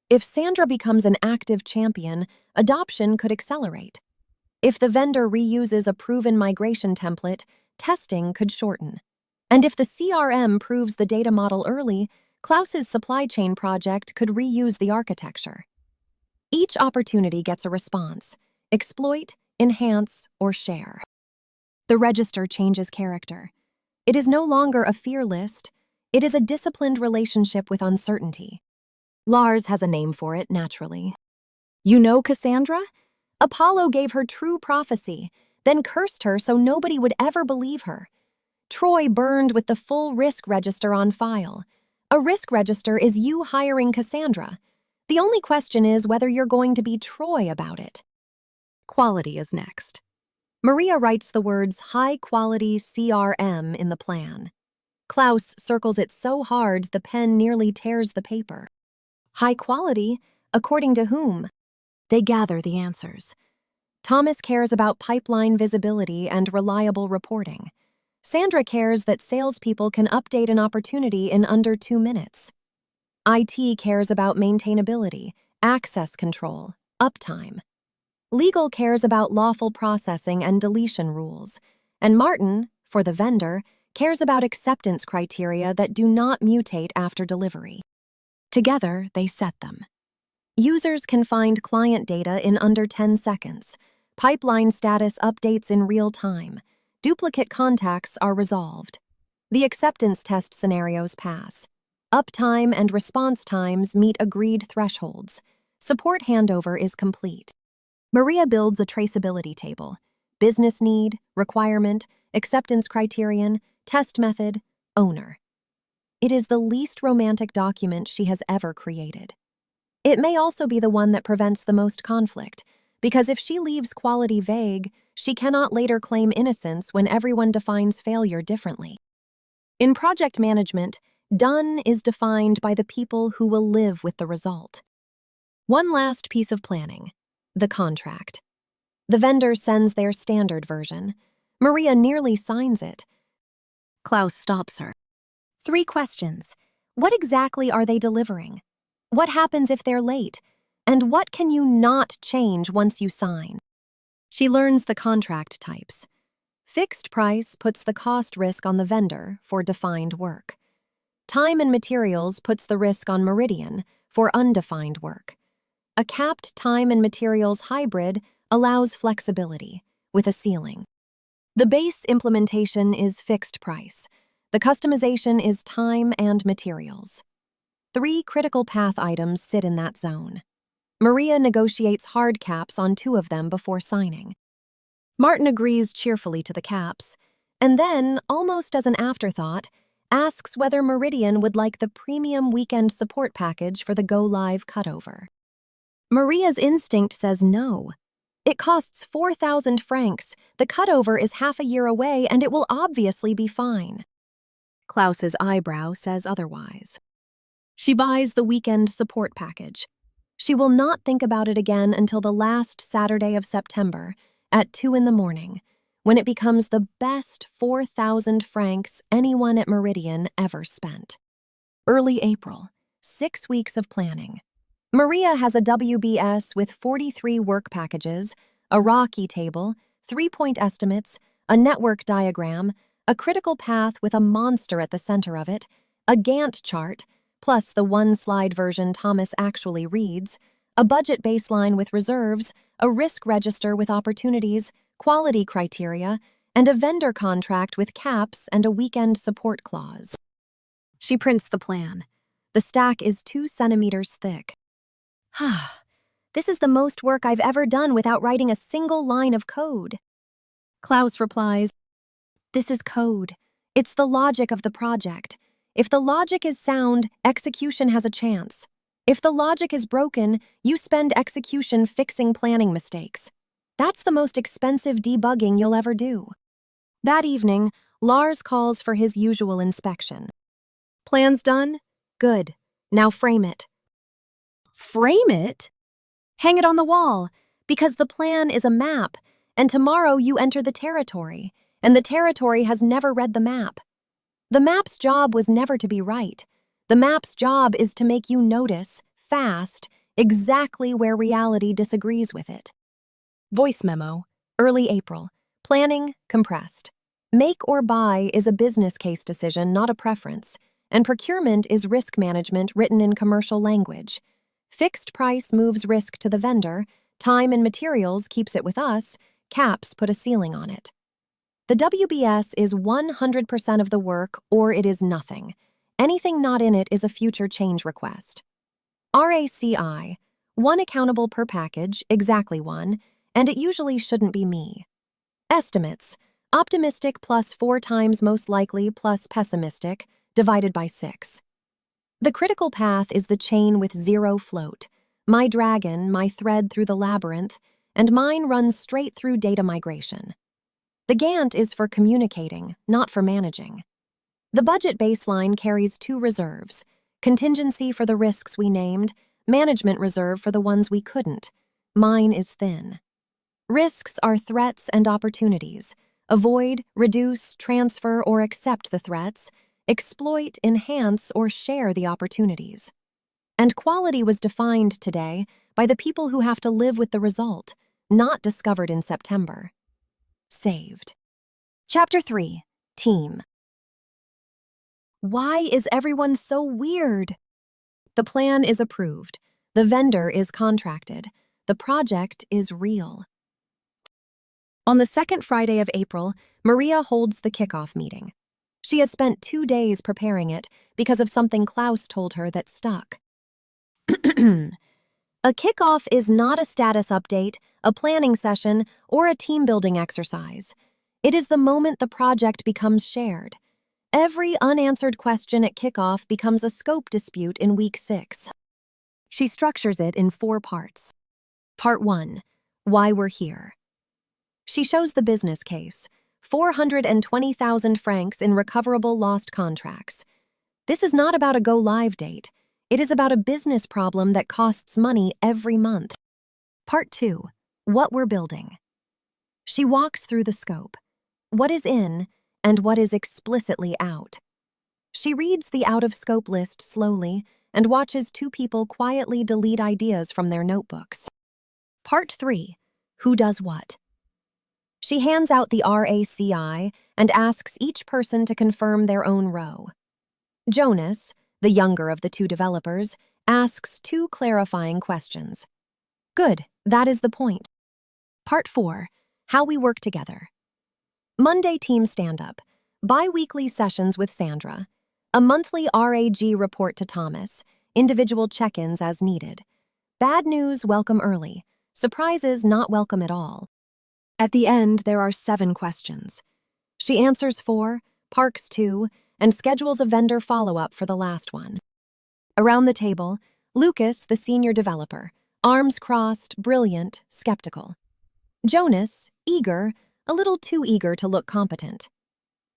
If Sandra becomes an active champion, adoption could accelerate. If the vendor reuses a proven migration template, testing could shorten. And if the CRM proves the data model early, Klaus's supply chain project could reuse the architecture. Each opportunity gets a response: exploit, enhance, or share. The register changes character. It is no longer a fear list. It is a disciplined relationship with uncertainty. Lars has a name for it, naturally. You know Cassandra? Apollo gave her true prophecy, then cursed her so nobody would ever believe her. Troy burned with the full risk register on file. A risk register is you hiring Cassandra. The only question is whether you're going to be Troy about it. Quality is next. Maria writes the words high-quality CRM in the plan. Klaus circles it so hard the pen nearly tears the paper. High quality? According to whom? They gather the answers. Thomas cares about pipeline visibility and reliable reporting. Sandra cares that salespeople can update an opportunity in under 2 minutes. IT cares about maintainability, access control, uptime. Legal cares about lawful processing and deletion rules. And Martin, for the vendor, cares about acceptance criteria that do not mutate after delivery. Together, they set them. Users can find client data in under 10 seconds. Pipeline status updates in real time. Duplicate contacts are resolved. The acceptance test scenarios pass. Uptime and response times meet agreed thresholds. Support handover is complete. Maria builds a traceability table. Business need, requirement, acceptance criterion, test method, owner. It is the least romantic document she has ever created. It may also be the one that prevents the most conflict, because if she leaves quality vague, she cannot later claim innocence when everyone defines failure differently. In project management, done is defined by the people who will live with the result. One last piece of planning: the contract. The vendor sends their standard version. Maria nearly signs it. Klaus stops her. 3 questions. What exactly are they delivering? What happens if they're late? And what can you not change once you sign? She learns the contract types. Fixed price puts the cost risk on the vendor for defined work. Time and materials puts the risk on Meridian for undefined work. A capped time and materials hybrid allows flexibility, with a ceiling. The base implementation is fixed price. The customization is time and materials. 3 critical path items sit in that zone. Maria negotiates hard caps on 2 of them before signing. Martin agrees cheerfully to the caps, and then, almost as an afterthought, asks whether Meridian would like the premium weekend support package for the go-live cutover. Maria's instinct says no. It costs 4,000 francs, the cutover is half a year away, and it will obviously be fine. Klaus's eyebrow says otherwise. She buys the weekend support package. She will not think about it again until the last Saturday of September at 2 in the morning, when it becomes the best 4,000 francs anyone at Meridian ever spent. Early April, 6 weeks of planning. Maria has a WBS with 43 work packages, a raw key table, 3-point estimates, a network diagram, a critical path with a monster at the center of it, a Gantt chart, plus the 1-slide version Thomas actually reads, a budget baseline with reserves, a risk register with opportunities, quality criteria, and a vendor contract with caps and a weekend support clause. She prints the plan. The stack is 2 centimeters thick. This is the most work I've ever done without writing a single line of code. Klaus replies, "This is code. It's the logic of the project. If the logic is sound, execution has a chance. If the logic is broken, you spend execution fixing planning mistakes. That's the most expensive debugging you'll ever do." That evening, Lars calls for his usual inspection. Plans done? Good. Now frame it. Frame it? Hang it on the wall, because the plan is a map, and tomorrow you enter the territory. and the territory has never read the map. The map's job was never to be right. The map's job is to make you notice, fast, exactly where reality disagrees with it. Voice memo, early April. Planning, compressed. Make or buy is a business case decision, not a preference, and procurement is risk management written in commercial language. Fixed price moves risk to the vendor, time and materials keeps it with us, caps put a ceiling on it. The WBS is 100% of the work or it is nothing. Anything not in it is a future change request. RACI, one accountable per package, exactly one, and it usually shouldn't be me. Estimates, optimistic plus 4 times most likely plus pessimistic, divided by 6. The critical path is the chain with 0 float. My dragon, my thread through the labyrinth, and mine runs straight through data migration. The Gantt is for communicating, not for managing. The budget baseline carries 2 reserves, contingency for the risks we named, management reserve for the ones we couldn't. Mine is thin. Risks are threats and opportunities. Avoid, reduce, transfer, or accept the threats, exploit, enhance, or share the opportunities. And quality was defined today by the people who have to live with the result, not discovered in September. Saved. Chapter 3. Team. Why is everyone so weird? The plan is approved. The vendor is contracted. The project is real. On the second Friday of April, Maria holds the kickoff meeting. She has spent 2 days preparing it because of something Klaus told her that stuck. A kickoff is not a status update, a planning session, or a team-building exercise. It is the moment the project becomes shared. Every unanswered question at kickoff becomes a scope dispute in week 6. She structures it in 4 parts. Part 1. Why we're here. She shows the business case, 420,000 francs in recoverable lost contracts. This is not about a go-live date. It is about a business problem that costs money every month. Part 2. What we're building. She walks through the scope, what is in and what is explicitly out. She reads the out-of-scope list slowly and watches 2 people quietly delete ideas from their notebooks. Part 3. Who does what. She hands out the RACI and asks each person to confirm their own row. Jonas, the younger of the 2 developers, asks 2 clarifying questions. Good, that is the point. Part 4. How we work together. Monday team stand-up, bi-weekly sessions with Sandra, a monthly RAG report to Thomas, individual check-ins as needed. Bad news welcome early, surprises not welcome at all. At the end, there are 7 questions. She answers 4, parks 2, and schedules a vendor follow-up for the last one. Around the table, Lucas, the senior developer, arms crossed, brilliant, skeptical. Jonas, eager, a little too eager to look competent.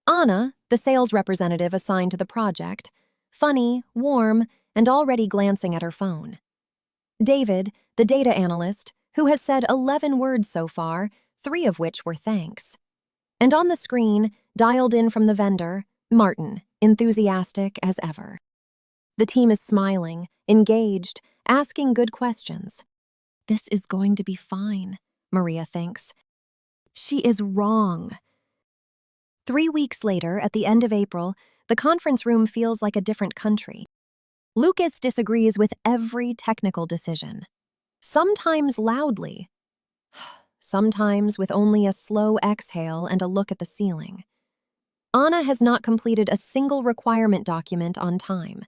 Anna, the sales representative assigned to the project, funny, warm, and already glancing at her phone. David, the data analyst, who has said 11 words so far, 3 of which were thanks. And on the screen, dialed in from the vendor, Martin, enthusiastic as ever. The team is smiling, engaged, asking good questions. This is going to be fine, Maria thinks. She is wrong. 3 weeks later, at the end of April, the conference room feels like a different country. Lucas disagrees with every technical decision. Sometimes loudly. Sometimes with only a slow exhale and a look at the ceiling. Anna has not completed a single requirement document on time.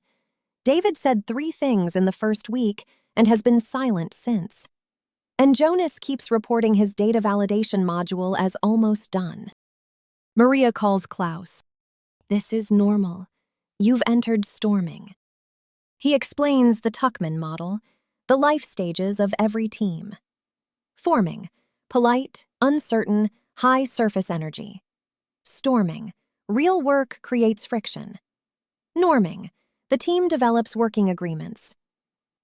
David said 3 things in the first week and has been silent since. And Jonas keeps reporting his data validation module as almost done. Maria calls Klaus. This is normal. You've entered storming. He explains the Tuckman model, the life stages of every team. Forming, polite, uncertain, high surface energy. Storming, real work creates friction. Norming, the team develops working agreements.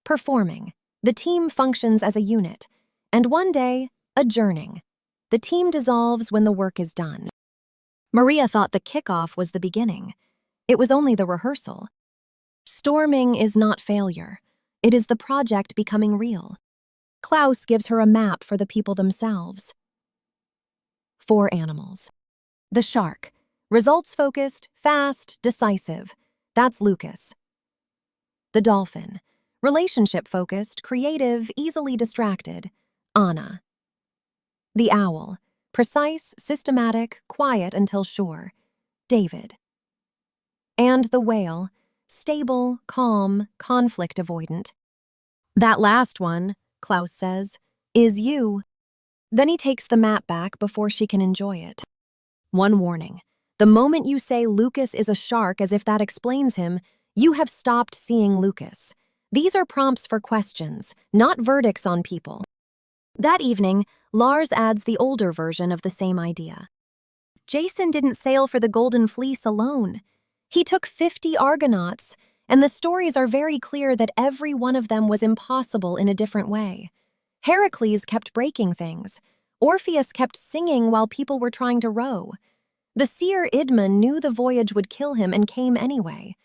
Performing, the team functions as a unit. And one day, adjourning. The team dissolves when the work is done. Maria thought the kickoff was the beginning. It was only the rehearsal. Storming is not failure. It is the project becoming real. Klaus gives her a map for the people themselves. 4 animals. The shark. Results-focused, fast, decisive. That's Lucas. The dolphin. Relationship-focused, creative, easily distracted. Anna. The owl. Precise, systematic, quiet until sure. David. And the whale. Stable, calm, conflict avoidant. That last one, Klaus says, is you. Then he takes the map back before she can enjoy it. One warning. The moment you say Lucas is a shark as if that explains him, you have stopped seeing Lucas. These are prompts for questions, not verdicts on people. That evening, Lars adds the older version of the same idea. Jason didn't sail for the Golden Fleece alone. He took 50 Argonauts, and the stories are very clear that every one of them was impossible in a different way. Heracles kept breaking things. Orpheus kept singing while people were trying to row. The seer Idmon knew the voyage would kill him and came anyway.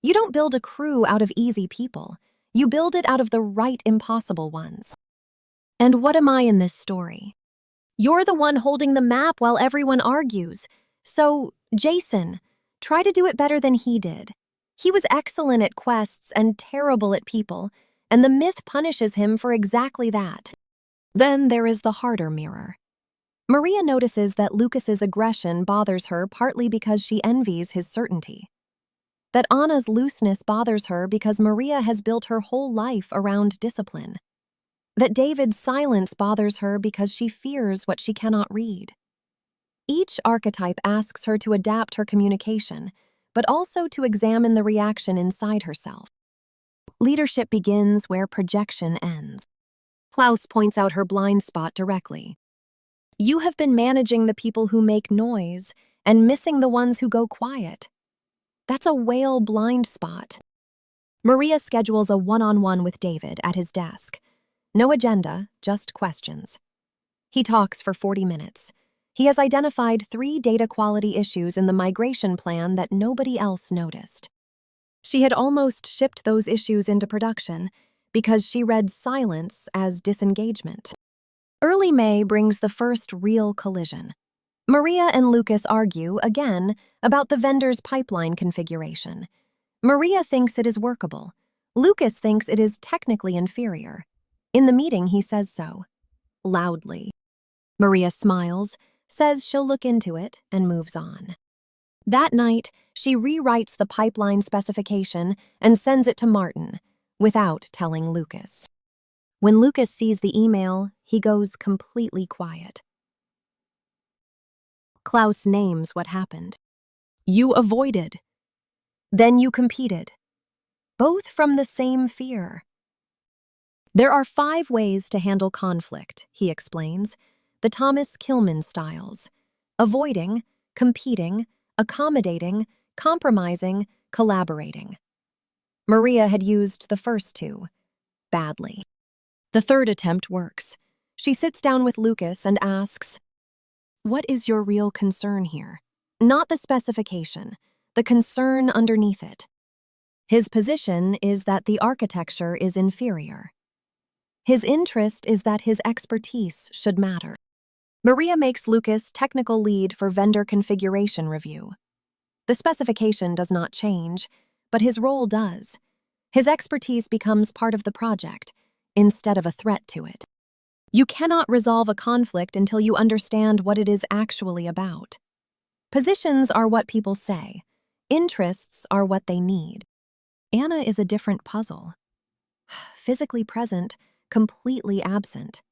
You don't build a crew out of easy people. You build it out of the right impossible ones. And what am I in this story? You're the one holding the map while everyone argues. So, Jason, try to do it better than he did. He was excellent at quests and terrible at people, and the myth punishes him for exactly that. Then there is the harder mirror. Maria notices that Lucas's aggression bothers her partly because she envies his certainty. That Anna's looseness bothers her because Maria has built her whole life around discipline. That David's silence bothers her because she fears what she cannot read. Each archetype asks her to adapt her communication, but also to examine the reaction inside herself. Leadership begins where projection ends. Klaus points out her blind spot directly. You have been managing the people who make noise and missing the ones who go quiet. That's a whale blind spot. Maria schedules a one-on-one with David at his desk. No agenda, just questions. He talks for 40 minutes. He has identified 3 data quality issues in the migration plan that nobody else noticed. She had almost shipped those issues into production because she read silence as disengagement. Early May brings the first real collision. Maria and Lucas argue, again, about the vendor's pipeline configuration. Maria thinks it is workable. Lucas thinks it is technically inferior. In the meeting, he says so. Loudly. Maria smiles, says she'll look into it, and moves on. That night, she rewrites the pipeline specification and sends it to Martin, without telling Lucas. When Lucas sees the email, he goes completely quiet. Klaus names what happened. You avoided. Then you competed. Both from the same fear. There are 5 ways to handle conflict, he explains, the Thomas Kilmann styles. Avoiding, competing, accommodating, compromising, collaborating. Maria had used the first 2. Badly. The 3rd attempt works. She sits down with Lucas and asks, what is your real concern here? Not the specification, the concern underneath it. His position is that the architecture is inferior. His interest is that his expertise should matter. Maria makes Lucas technical lead for vendor configuration review. The specification does not change, but his role does. His expertise becomes part of the project, instead of a threat to it. You cannot resolve a conflict until you understand what it is actually about. Positions are what people say. Interests are what they need. Anna is a different puzzle. Physically present, completely absent.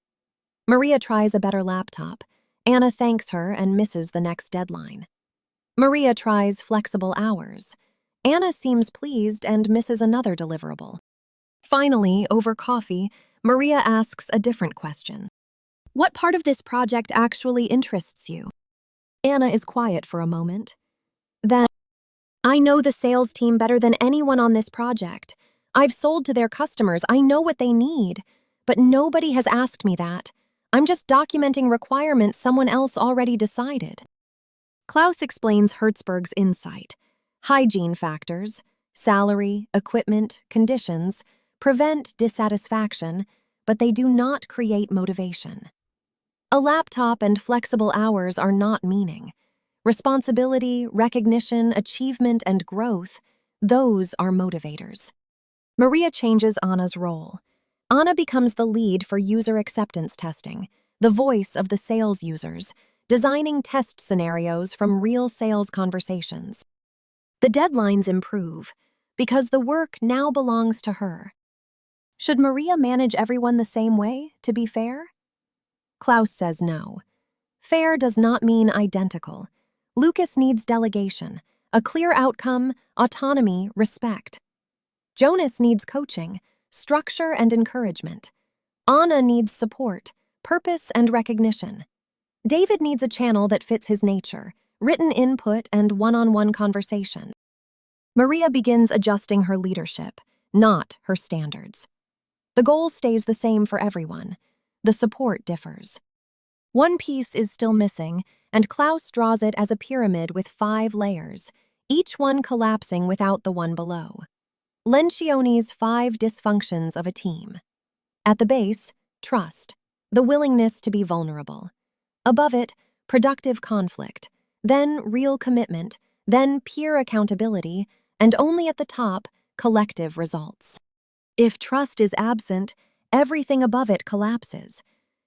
Maria tries a better laptop. Anna thanks her and misses the next deadline. Maria tries flexible hours. Anna seems pleased and misses another deliverable. Finally, over coffee, Maria asks a different question. What part of this project actually interests you? Anna is quiet for a moment. Then, I know the sales team better than anyone on this project. I've sold to their customers. I know what they need. But nobody has asked me that. I'm just documenting requirements someone else already decided. Klaus explains Hertzberg's insight. Hygiene factors, salary, equipment, conditions, prevent dissatisfaction, but they do not create motivation. A laptop and flexible hours are not meaning. Responsibility, recognition, achievement, and growth, those are motivators. Maria changes Anna's role. Anna becomes the lead for user acceptance testing, the voice of the sales users, designing test scenarios from real sales conversations. The deadlines improve because the work now belongs to her. Should Maria manage everyone the same way, to be fair? Klaus says no. Fair does not mean identical. Lucas needs delegation, a clear outcome, autonomy, respect. Jonas needs coaching, structure and encouragement. Anna needs support, purpose and recognition. David needs a channel that fits his nature, written input and one-on-one conversation. Maria begins adjusting her leadership, not her standards. The goal stays the same for everyone. The support differs. One piece is still missing, and Klaus draws it as a pyramid with 5 layers, each one collapsing without the one below. Lencioni's 5 dysfunctions of a team. At the base, trust, the willingness to be vulnerable. Above it, productive conflict, then real commitment, then peer accountability, and only at the top, collective results. If trust is absent, everything above it collapses.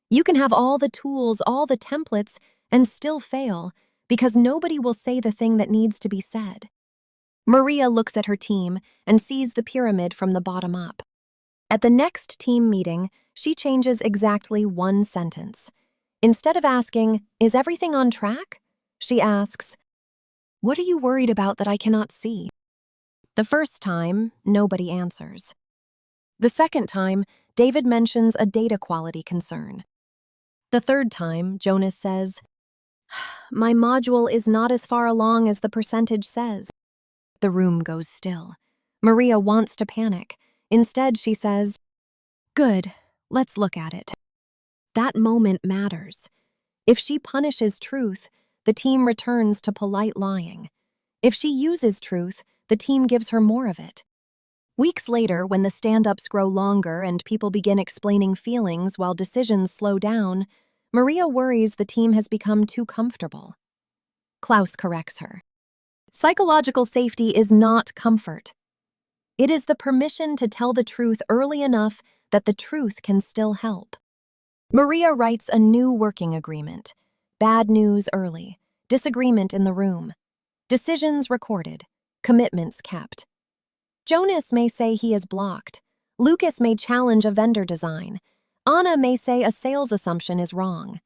You can have all the tools, all the templates, and still fail because nobody will say the thing that needs to be said. Maria looks at her team and sees the pyramid from the bottom up. At the next team meeting, she changes exactly one sentence. Instead of asking, "Is everything on track?" she asks, "What are you worried about that I cannot see?" The first time, nobody answers. The second time, David mentions a data quality concern. The third time, Jonas says, "My module is not as far along as the percentage says." The room goes still. Maria wants to panic. Instead, she says, "Good, let's look at it." That moment matters. If she punishes truth, the team returns to polite lying. If she uses truth, the team gives her more of it. Weeks later, when the stand-ups grow longer and people begin explaining feelings while decisions slow down, Maria worries the team has become too comfortable. Klaus corrects her. Psychological safety is not comfort. It is the permission to tell the truth early enough that the truth can still help. Maria writes a new working agreement. Bad news early, disagreement in the room, decisions recorded, commitments kept. Jonas may say he is blocked. Lucas may challenge a vendor design. Anna may say a sales assumption is wrong.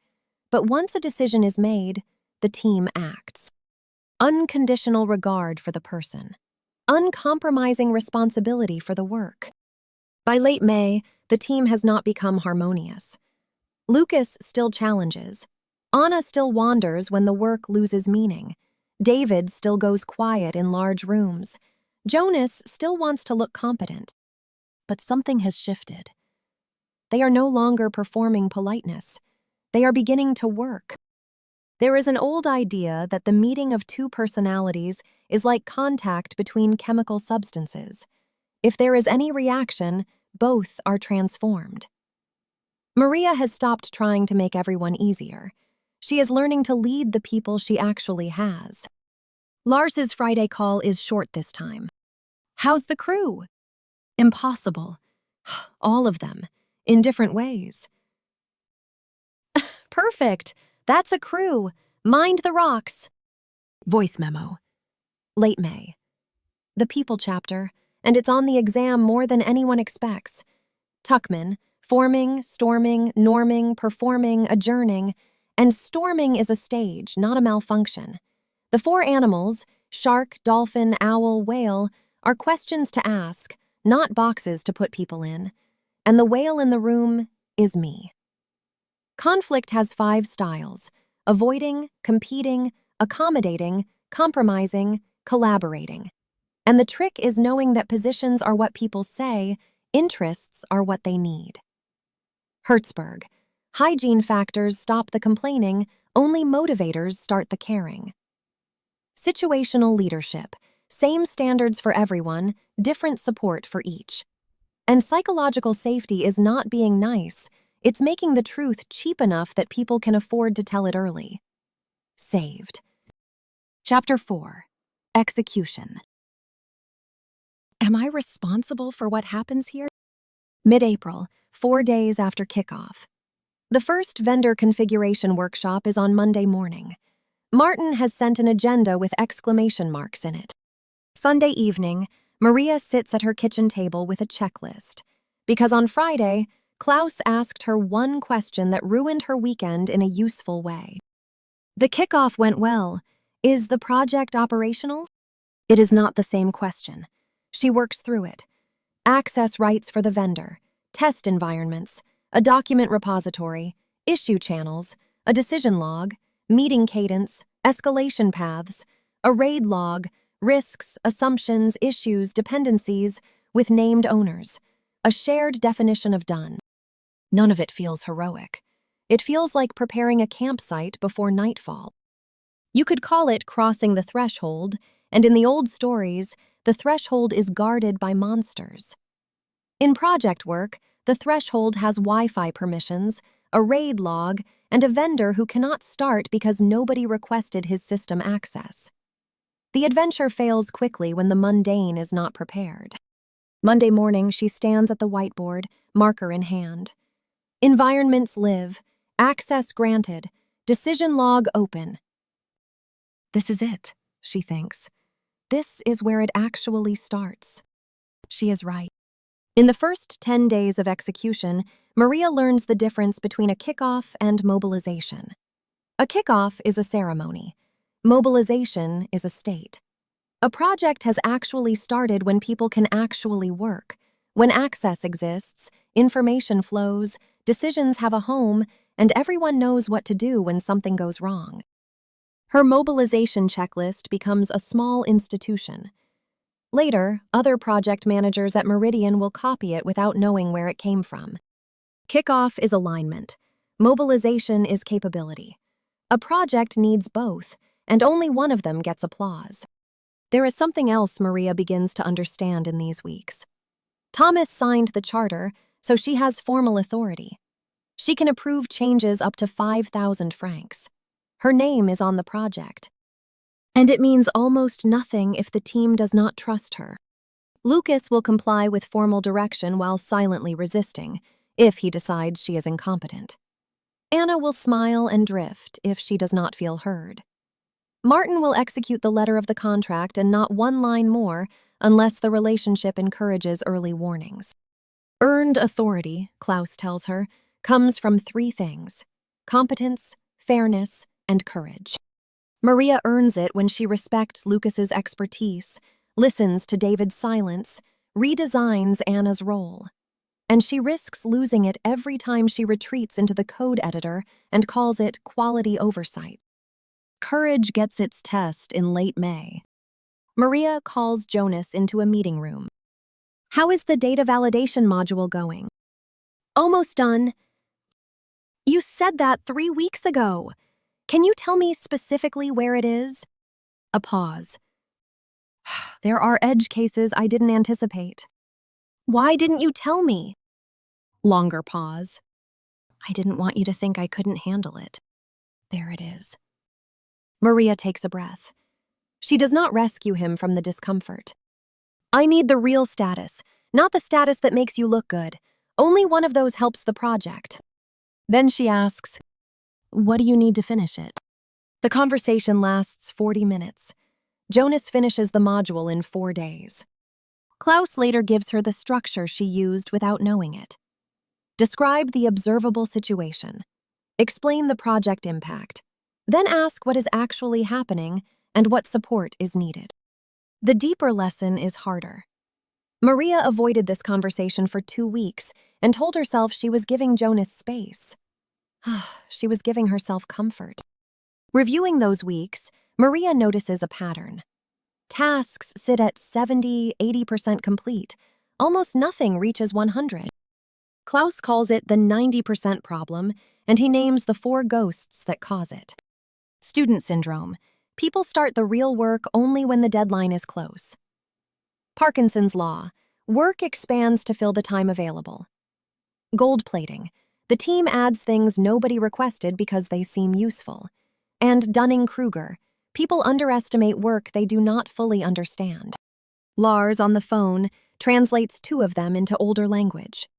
But once a decision is made, the team acts. Unconditional regard for the person. Uncompromising responsibility for the work. By late May, the team has not become harmonious. Lucas still challenges. Anna still wanders when the work loses meaning. David still goes quiet in large rooms. Jonas still wants to look competent. But something has shifted. They are no longer performing politeness. They are beginning to work. There is an old idea that the meeting of two personalities is like contact between chemical substances. If there is any reaction, both are transformed. Maria has stopped trying to make everyone easier. She is learning to lead the people she actually has. Lars's Friday call is short this time. "How's the crew?" Impossible. All of them, in different ways. "Perfect. That's a crew. Mind the rocks." Voice memo. Late May. The people chapter, and it's on the exam more than anyone expects. Tuckman, forming, storming, norming, performing, adjourning, and storming is a stage, not a malfunction. The 4 animals, shark, dolphin, owl, whale, are questions to ask, not boxes to put people in. And the whale in the room is me. Conflict has 5 styles: avoiding, competing, accommodating, compromising, collaborating. And the trick is knowing that positions are what people say, interests are what they need. Hertzberg. Hygiene factors stop the complaining, only motivators start the caring. Situational leadership. Same standards for everyone, different support for each. And psychological safety is not being nice, it's making the truth cheap enough that people can afford to tell it early. Saved. Chapter 4. Execution. Am I responsible for what happens here? Mid-April, 4 days after kickoff. The first vendor configuration workshop is on Monday morning. Martin has sent an agenda with exclamation marks in it. Sunday evening, Maria sits at her kitchen table with a checklist. Because on Friday, Klaus asked her one question that ruined her weekend in a useful way. The kickoff went well. Is the project operational? It is not the same question. She works through it. Access rights for the vendor, test environments, a document repository, issue channels, a decision log, meeting cadence, escalation paths, a raid log, risks, assumptions, issues, dependencies, with named owners, a shared definition of done. None of it feels heroic. It feels like preparing a campsite before nightfall. You could call it crossing the threshold, and in the old stories, the threshold is guarded by monsters. In project work, the threshold has Wi-Fi permissions, a raid log, and a vendor who cannot start because nobody requested his system access. The adventure fails quickly when the mundane is not prepared. Monday morning, she stands at the whiteboard, marker in hand. Environments live, access granted, decision log open. This is it, she thinks. This is where it actually starts. She is right. In the first 10 days of execution, Maria learns the difference between a kickoff and mobilization. A kickoff is a ceremony. Mobilization is a state. A project has actually started when people can actually work. When access exists, information flows, decisions have a home, and everyone knows what to do when something goes wrong. Her mobilization checklist becomes a small institution. Later, other project managers at Meridian will copy it without knowing where it came from. Kickoff is alignment. Mobilization is capability. A project needs both, and only one of them gets applause. There is something else Maria begins to understand in these weeks. Thomas signed the charter, so she has formal authority. She can approve changes up to 5,000 francs. Her name is on the project. And it means almost nothing if the team does not trust her. Lucas will comply with formal direction while silently resisting, if he decides she is incompetent. Anna will smile and drift if she does not feel heard. Martin will execute the letter of the contract and not one line more unless the relationship encourages early warnings. Earned authority, Klaus tells her, comes from 3 things: competence, fairness, and courage. Maria earns it when she respects Lucas's expertise, listens to David's silence, redesigns Anna's role. And she risks losing it every time she retreats into the code editor and calls it quality oversight. Courage gets its test in late May. Maria calls Jonas into a meeting room. How is the data validation module going? Almost done. You said that 3 weeks ago. Can you tell me specifically where it is? A pause. There are edge cases I didn't anticipate. Why didn't you tell me? Longer pause. I didn't want you to think I couldn't handle it. There it is. Maria takes a breath. She does not rescue him from the discomfort. I need the real status, not the status that makes you look good. Only one of those helps the project. Then she asks, what do you need to finish it? The conversation lasts 40 minutes. Jonas finishes the module in 4 days. Klaus later gives her the structure she used without knowing it. Describe the observable situation. Explain the project impact. Then ask what is actually happening and what support is needed. The deeper lesson is harder. Maria avoided this conversation for 2 weeks and told herself she was giving Jonas space. She was giving herself comfort. Reviewing those weeks, Maria notices a pattern. Tasks sit at 70–80% complete. Almost nothing reaches 100. Klaus calls it the 90% problem, and he names the 4 ghosts that cause it. Student syndrome. People start the real work only when the deadline is close. Parkinson's law. Work expands to fill the time available. Gold plating. The team adds things nobody requested because they seem useful. And Dunning-Kruger. People underestimate work they do not fully understand. Lars, on the phone, translates 2 of them into older language.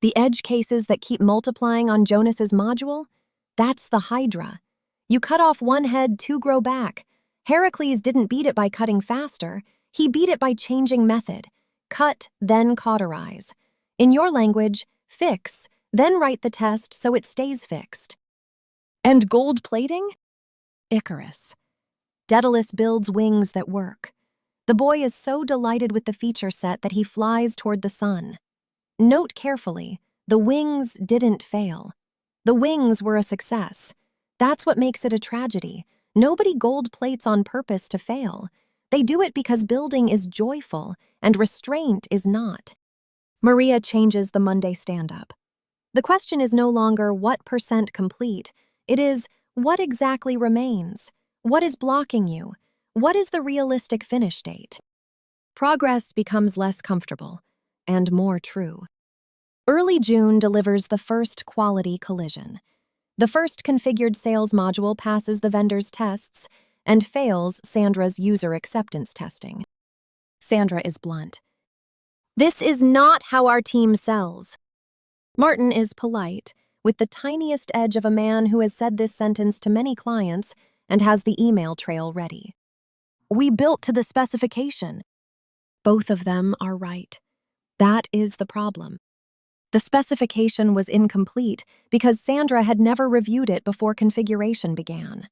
The edge cases that keep multiplying on Jonas's module? That's the Hydra. You cut off one head, 2 grow back. Heracles didn't beat it by cutting faster. He beat it by changing method. Cut, then cauterize. In your language, fix, then write the test so it stays fixed. And gold plating? Icarus. Daedalus builds wings that work. The boy is so delighted with the feature set that he flies toward the sun. Note carefully, the wings didn't fail. The wings were a success. That's what makes it a tragedy. Nobody gold plates on purpose to fail. They do it because building is joyful and restraint is not. Maria changes the Monday stand-up. The question is no longer what % complete. It is, what exactly remains? What is blocking you? What is the realistic finish date? Progress becomes less comfortable and more true. Early June delivers the first quality collision. The first configured sales module passes the vendor's tests and fails Sandra's user acceptance testing. Sandra is blunt. This is not how our team sells. Martin is polite, with the tiniest edge of a man who has said this sentence to many clients and has the email trail ready. We built to the specification. Both of them are right. That is the problem. The specification was incomplete because Sandra had never reviewed it before configuration began.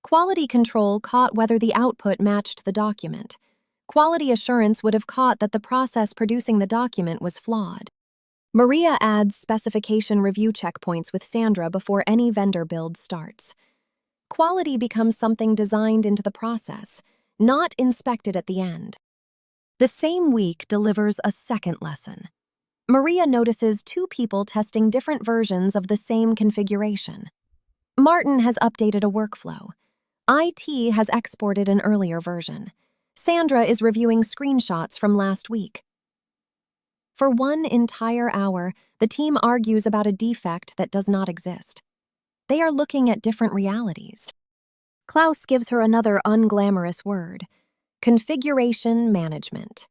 Quality control caught whether the output matched the document. Quality assurance would have caught that the process producing the document was flawed. Maria adds specification review checkpoints with Sandra before any vendor build starts. Quality becomes something designed into the process, not inspected at the end. The same week delivers a second lesson. Maria notices 2 people testing different versions of the same configuration. Martin has updated a workflow. IT has exported an earlier version. Sandra is reviewing screenshots from last week. For 1 entire hour, the team argues about a defect that does not exist. They are looking at different realities. Klaus gives her another unglamorous word: configuration management.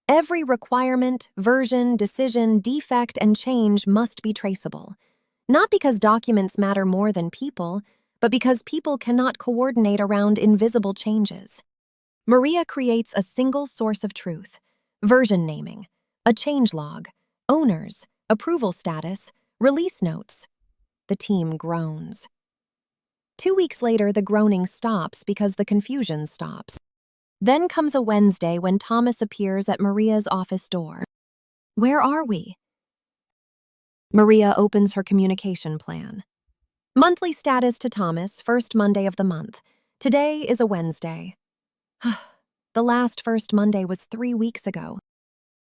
Every requirement, version, decision, defect, and change must be traceable. Not because documents matter more than people, but because people cannot coordinate around invisible changes. Maria creates a single source of truth: version naming, a changelog, owners, approval status, release notes. The team groans. 2 weeks later, the groaning stops because the confusion stops. Then comes a Wednesday when Thomas appears at Maria's office door. Where are we? Maria opens her communication plan. Monthly status to Thomas, first Monday of the month. Today is a Wednesday. The last first Monday was 3 weeks ago.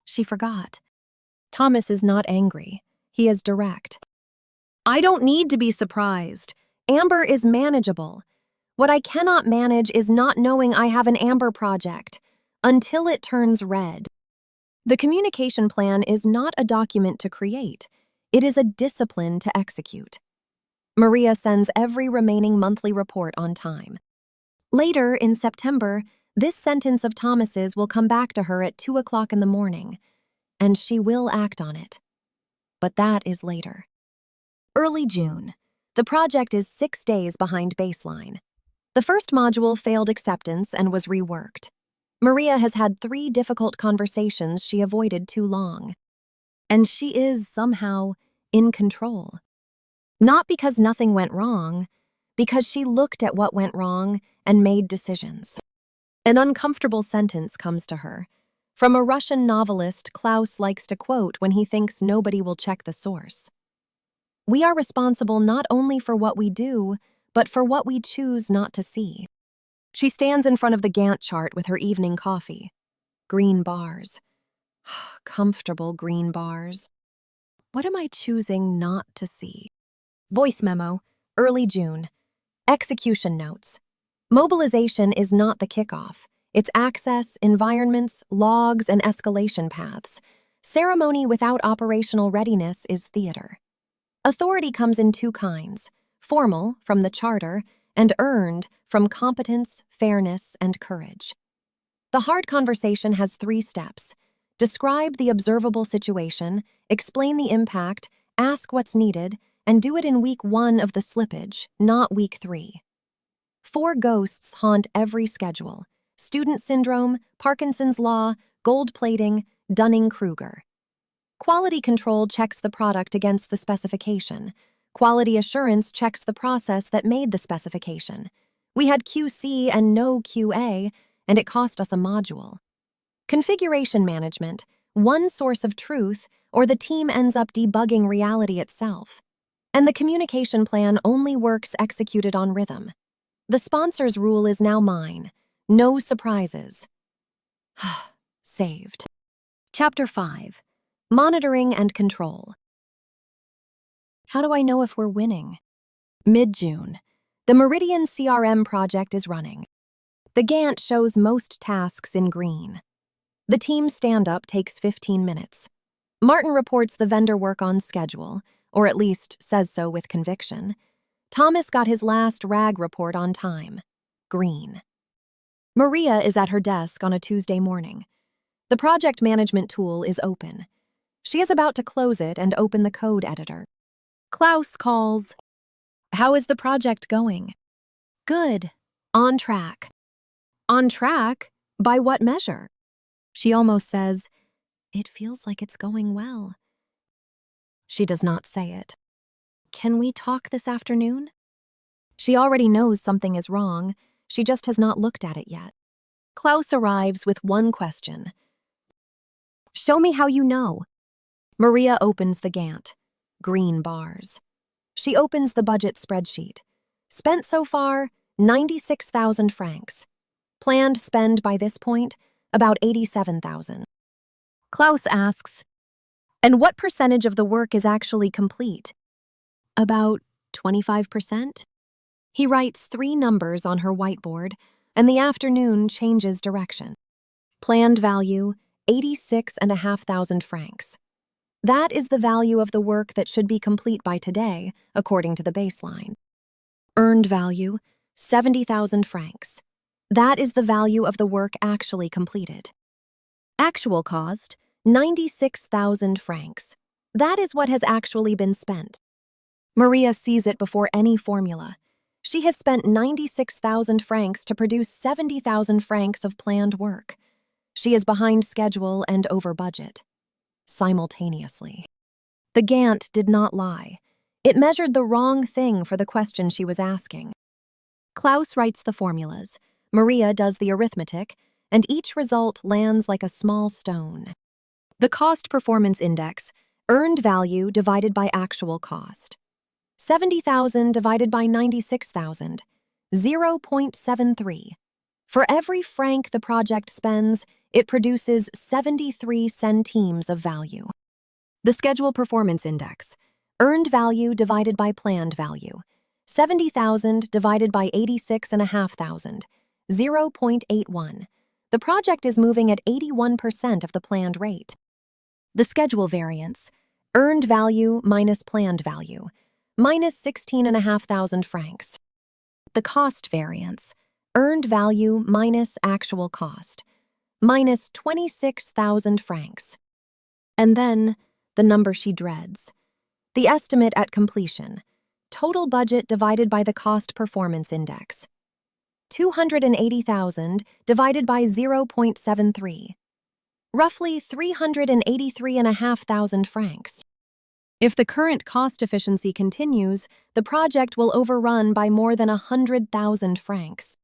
She forgot. Thomas is not angry. He is direct. I don't need to be surprised. Amber is manageable. What I cannot manage is not knowing I have an Amber project until it turns red. The communication plan is not a document to create. It is a discipline to execute. Maria sends every remaining monthly report on time. Later, in September, this sentence of Thomas's will come back to her at 2 o'clock in the morning, and she will act on it. But that is later. Early June. The project is 6 days behind baseline. The first module failed acceptance and was reworked. Maria has had 3 difficult conversations she avoided too long. And she is, somehow, in control. Not because nothing went wrong, because she looked at what went wrong and made decisions. An uncomfortable sentence comes to her. From a Russian novelist Klaus likes to quote when he thinks nobody will check the source. We are responsible not only for what we do, but for what we choose not to see. She stands in front of the Gantt chart with her evening coffee. Green bars. Comfortable green bars. What am I choosing not to see? Voice memo, early June. Execution notes. Mobilization is not the kickoff. It's access, environments, logs, and escalation paths. Ceremony without operational readiness is theater. Authority comes in two kinds: formal, from the charter, and earned, from competence, fairness, and courage. The hard conversation has 3 steps. Describe the observable situation, explain the impact, ask what's needed, and do it in week 1 of the slippage, not week 3. 4 ghosts haunt every schedule: student syndrome, Parkinson's law, gold plating, Dunning-Kruger. Quality control checks the product against the specification. Quality assurance checks the process that made the specification. We had QC and no QA, and it cost us a module. Configuration management, one source of truth, or the team ends up debugging reality itself. And the communication plan only works executed on rhythm. The sponsor's rule is now mine: no surprises. Saved. Chapter 5. Monitoring and Control. How do I know if we're winning? Mid-June. The Meridian CRM project is running. The Gantt shows most tasks in green. The team stand-up takes 15 minutes. Martin reports the vendor work on schedule, or at least says so with conviction. Thomas got his last RAG report on time. Green. Maria is at her desk on a Tuesday morning. The project management tool is open. She is about to close it and open the code editor. Klaus calls. How is the project going? Good. On track. On track? By what measure? She almost says, it feels like it's going well. She does not say it. Can we talk this afternoon? She already knows something is wrong. She just has not looked at it yet. Klaus arrives with one question. Show me how you know. Maria opens the Gantt. Green bars. She opens the budget spreadsheet. Spent so far, 96,000 francs. Planned spend by this point, about 87,000. Klaus asks, and what percentage of the work is actually complete? About 25%? He writes 3 numbers on her whiteboard, and the afternoon changes direction. Planned value, 86,500 francs. That is the value of the work that should be complete by today, according to the baseline. Earned value, 70,000 francs. That is the value of the work actually completed. Actual cost, 96,000 francs. That is what has actually been spent. Maria sees it before any formula. She has spent 96,000 francs to produce 70,000 francs of planned work. She is behind schedule and over budget. Simultaneously. The Gantt did not lie. It measured the wrong thing for the question she was asking. Klaus writes the formulas, Maria does the arithmetic, and each result lands like a small stone. The cost performance index, earned value divided by actual cost. 70,000 divided by 96,000, 0.73. For every franc the project spends, it produces 73 centimes of value. The schedule performance index, earned value divided by planned value, 70,000 divided by 86,500, 0.81. The project is moving at 81% of the planned rate. The schedule variance, earned value minus planned value, minus 16,500 francs. The cost variance, earned value minus actual cost, minus 26,000 francs. And then, the number she dreads. The estimate at completion, total budget divided by the cost performance index. 280,000 divided by 0.73. Roughly 383,500 francs. If the current cost efficiency continues, the project will overrun by more than 100,000 francs.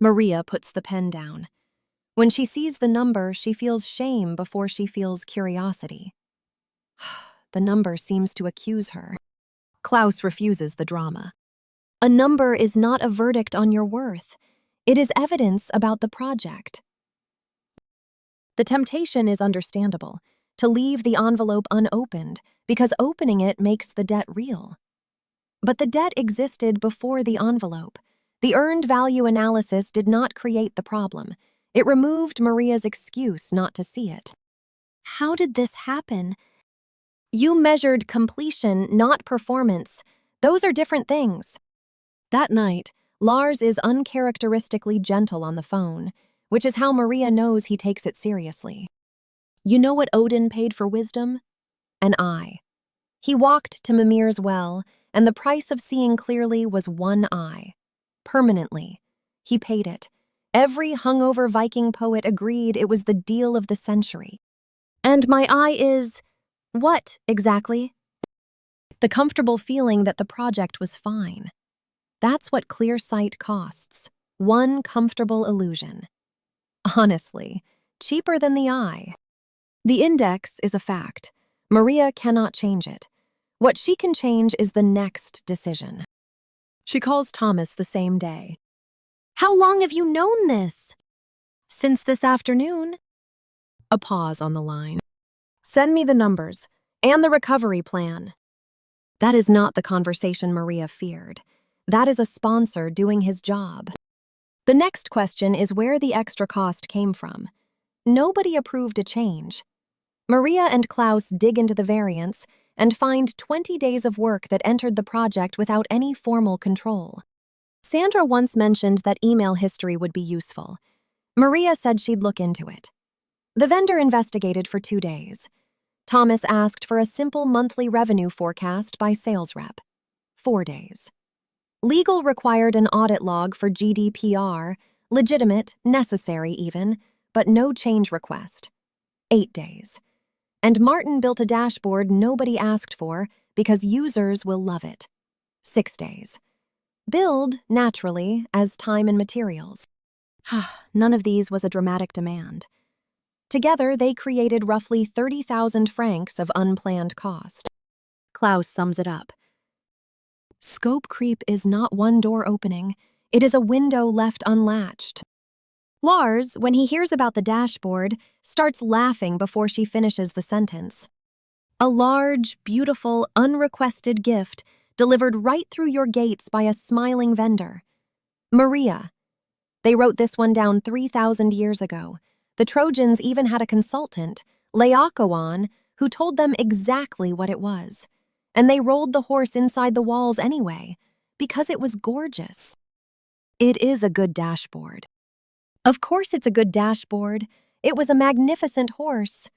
Maria puts the pen down. When she sees the number, she feels shame before she feels curiosity. The number seems to accuse her. Klaus refuses the drama. A number is not a verdict on your worth. It is evidence about the project. The temptation is understandable, to leave the envelope unopened, because opening it makes the debt real. But the debt existed before the envelope. The earned value analysis did not create the problem. It removed Maria's excuse not to see it. How did this happen? You measured completion, not performance. Those are different things. That night, Lars is uncharacteristically gentle on the phone, which is how Maria knows he takes it seriously. You know what Odin paid for wisdom? An eye. He walked to Mimir's well, and the price of seeing clearly was one eye. Permanently. He paid it. Every hungover Viking poet agreed it was the deal of the century. And my eye is… what, exactly? The comfortable feeling that the project was fine. That's what clear sight costs. One comfortable illusion. Honestly, cheaper than the eye. The index is a fact. Maria cannot change it. What she can change is the next decision. She calls Thomas the same day. How long have you known this? Since this afternoon. A pause on the line. Send me the numbers and the recovery plan. That is not the conversation Maria feared. That is a sponsor doing his job. The next question is where the extra cost came from. Nobody approved a change. Maria and Klaus dig into the variance and find 20 days of work that entered the project without any formal control. Sandra once mentioned that email history would be useful. Maria said she'd look into it. The vendor investigated for 2 days. Thomas asked for a simple monthly revenue forecast by sales rep. 4 days. Legal required an audit log for GDPR, legitimate, necessary even, but no change request. 8 days. And Martin built a dashboard nobody asked for because users will love it. 6 days. Billed, naturally, as time and materials. None of these was a dramatic demand. Together, they created roughly 30,000 francs of unplanned cost. Klaus sums it up. Scope creep is not one door opening. It is a window left unlatched. Lars, when he hears about the dashboard, starts laughing before she finishes the sentence. A large, beautiful, unrequested gift delivered right through your gates by a smiling vendor. Maria. They wrote this one down 3,000 years ago. The Trojans even had a consultant, Laocoon, who told them exactly what it was. And they rolled the horse inside the walls anyway, because it was gorgeous. It is a good dashboard. Of course it's a good dashboard. It was a magnificent horse.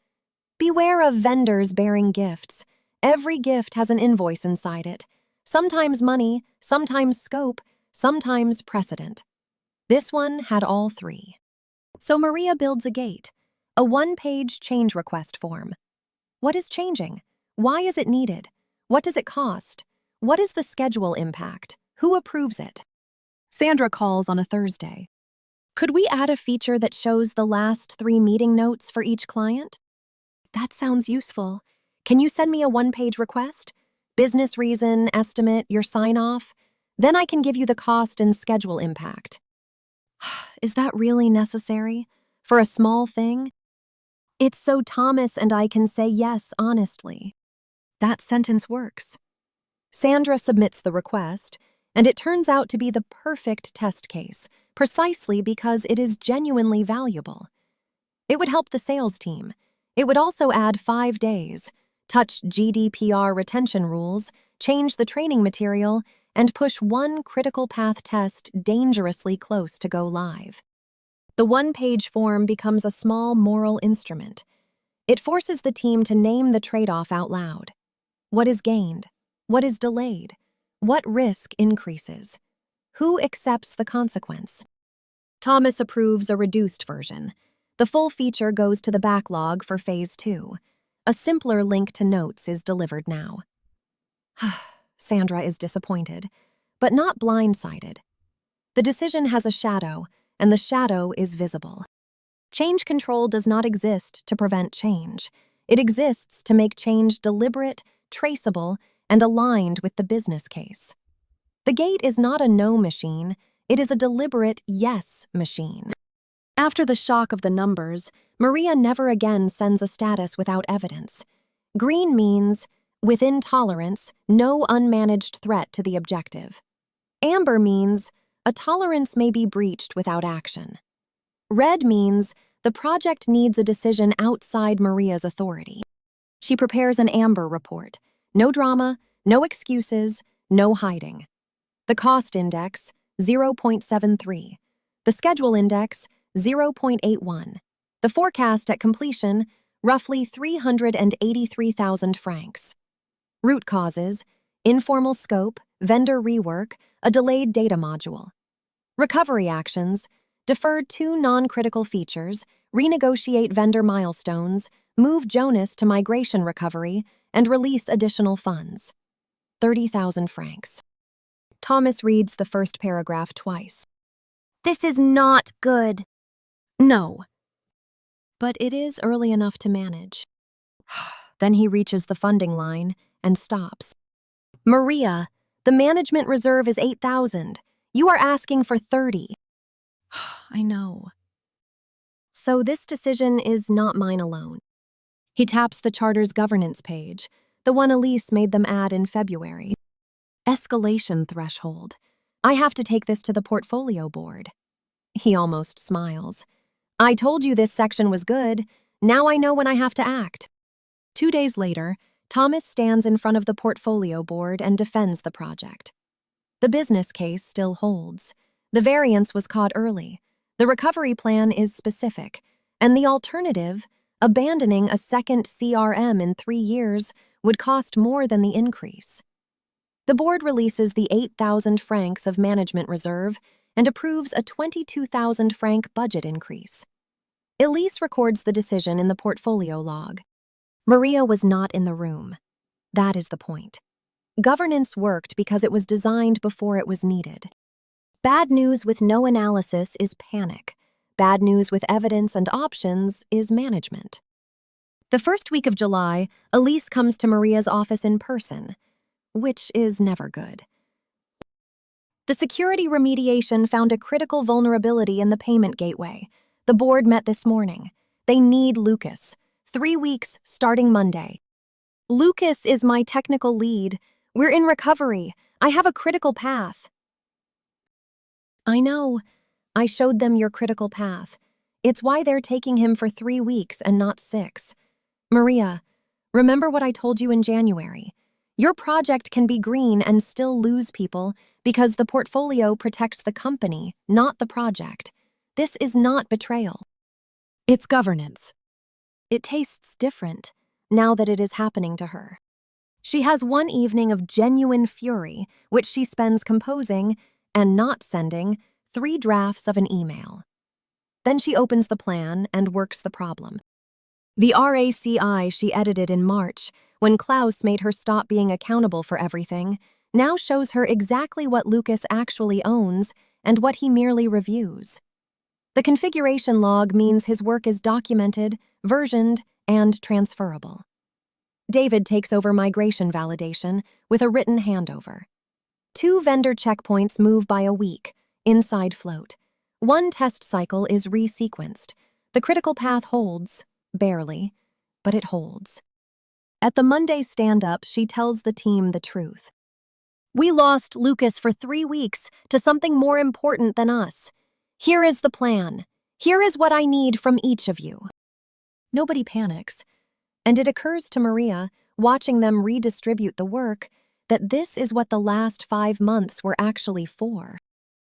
Beware of vendors bearing gifts. Every gift has an invoice inside it. Sometimes money, sometimes scope, sometimes precedent. This one had all three. So Maria builds a gate, a one-page change request form. What is changing? Why is it needed? What does it cost? What is the schedule impact? Who approves it? Sandra calls on a Thursday. Could we add a feature that shows the last 3 meeting notes for each client? That sounds useful. Can you send me a one-page request? Business reason, estimate, your sign-off? Then I can give you the cost and schedule impact. Is that really necessary? For a small thing? It's so Thomas and I can say yes honestly. That sentence works. Sandra submits the request, and it turns out to be the perfect test case, precisely because it is genuinely valuable. It would help the sales team. It would also add 5 days, touch GDPR retention rules, change the training material, and push one critical path test dangerously close to go live. The one-page form becomes a small moral instrument. It forces the team to name the trade-off out loud. What is gained? What is delayed? What risk increases? Who accepts the consequence? Thomas approves a reduced version. The full feature goes to the backlog for Phase 2. A simpler link to notes is delivered now. Sandra is disappointed, but not blindsided. The decision has a shadow, and the shadow is visible. Change control does not exist to prevent change. It exists to make change deliberate, traceable, and aligned with the business case. The gate is not a no machine, it is a deliberate yes machine. After the shock of the numbers, Maria never again sends a status without evidence. Green means, within tolerance, no unmanaged threat to the objective. Amber means, a tolerance may be breached without action. Red means the project needs a decision outside Maria's authority. She prepares an amber report. No drama, no excuses, no hiding. The cost index, 0.73. The schedule index, 0.81. The forecast at completion, roughly 383,000 francs. Root causes, informal scope, vendor rework, a delayed data module. Recovery actions, deferred 2 non-critical features, renegotiate vendor milestones, move Jonas to migration recovery, and release additional funds. 30,000 francs. Thomas reads the first paragraph twice. This is not good. No. But it is early enough to manage. Then he reaches the funding line and stops. Maria, the management reserve is 8,000. You are asking for 30. I know. So this decision is not mine alone. He taps the charter's governance page, the one Elise made them add in February. Escalation threshold. I have to take this to the portfolio board. He almost smiles. I told you this section was good. Now I know when I have to act. 2 days later, Thomas stands in front of the portfolio board and defends the project. The business case still holds. The variance was caught early. The recovery plan is specific. And the alternative, abandoning a second CRM in 3 years, would cost more than the increase. The board releases the 8,000 francs of management reserve and approves a 22,000 franc budget increase. Elise records the decision in the portfolio log. Maria was not in the room. That is the point. Governance worked because it was designed before it was needed. Bad news with no analysis is panic. Bad news with evidence and options is management. The first week of July, Elise comes to Maria's office in person, which is never good. The security remediation found a critical vulnerability in the payment gateway. The board met this morning. They need Lucas. 3 weeks starting Monday. Lucas is my technical lead. We're in recovery. I have a critical path. I know. I showed them your critical path. It's why they're taking him for 3 weeks and not 6. Maria, remember what I told you in January. Your project can be green and still lose people because the portfolio protects the company, not the project. This is not betrayal. It's governance. It tastes different now that it is happening to her. She has one evening of genuine fury, which she spends composing and not sending 3 drafts of an email. Then she opens the plan and works the problem. The RACI she edited in March, when Klaus made her stop being accountable for everything, now shows her exactly what Lucas actually owns and what he merely reviews. The configuration log means his work is documented, versioned, and transferable. David takes over migration validation with a written handover. 2 vendor checkpoints move by a week, inside float. 1 test cycle is resequenced. The critical path holds, barely, but it holds. At the Monday stand-up, she tells the team the truth. We lost Lucas for 3 weeks to something more important than us. Here is the plan. Here is what I need from each of you. Nobody panics, and it occurs to Maria, watching them redistribute the work, that this is what the last 5 months were actually for.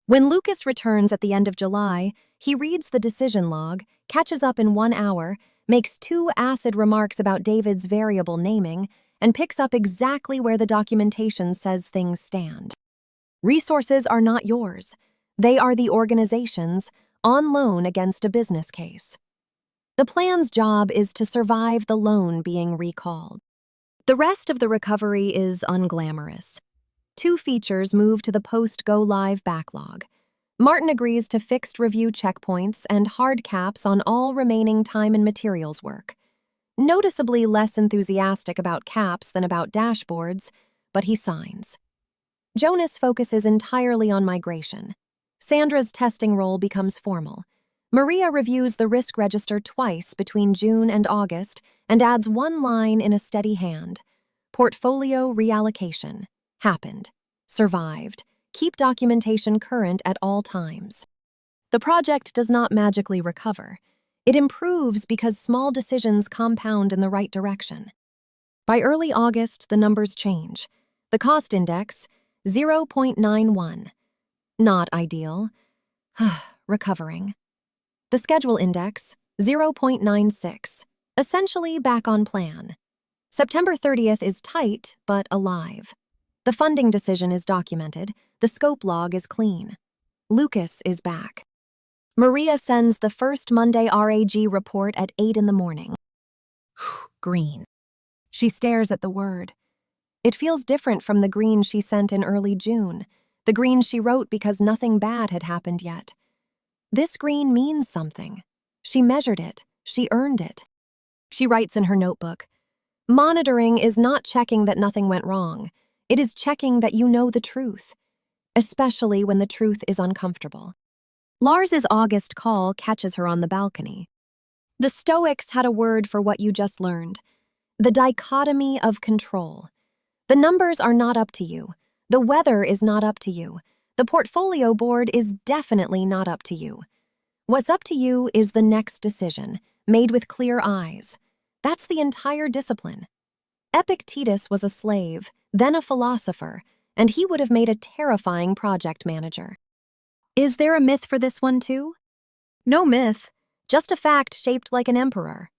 When Lucas returns at the end of July, he reads the decision log, catches up in 1 hour, makes 2 acid remarks about David's variable naming, and picks up exactly where the documentation says things stand. Resources are not yours. They are the organization's, on loan against a business case. The plan's job is to survive the loan being recalled. The rest of the recovery is unglamorous. 2 features move to the post-go-live backlog. Martin agrees to fixed review checkpoints and hard caps on all remaining time and materials work. Noticeably less enthusiastic about caps than about dashboards, but he signs. Jonas focuses entirely on migration. Sandra's testing role becomes formal. Maria reviews the risk register twice between June and August and adds 1 line in a steady hand. Portfolio reallocation. Happened. Survived. Keep documentation current at all times. The project does not magically recover. It improves because small decisions compound in the right direction. By early August, the numbers change. The cost index, 0.91. Not ideal. Recovering. The schedule index, 0.96. Essentially back on plan. September 30th is tight, but alive. The funding decision is documented. The scope log is clean. Lucas is back. Maria sends the first Monday RAG report at 8 in the morning. Green. She stares at the word. It feels different from the green she sent in early June, the green she wrote because nothing bad had happened yet. This green means something. She measured it. She earned it. She writes in her notebook, "Monitoring is not checking that nothing went wrong. It is checking that you know the truth, especially when the truth is uncomfortable." Lars's August call catches her on the balcony. The Stoics had a word for what you just learned: the dichotomy of control. The numbers are not up to you. The weather is not up to you. The portfolio board is definitely not up to you. What's up to you is the next decision, made with clear eyes. That's the entire discipline. Epictetus was a slave, then a philosopher, and he would have made a terrifying project manager. Is there a myth for this one too? No myth, just a fact shaped like an emperor.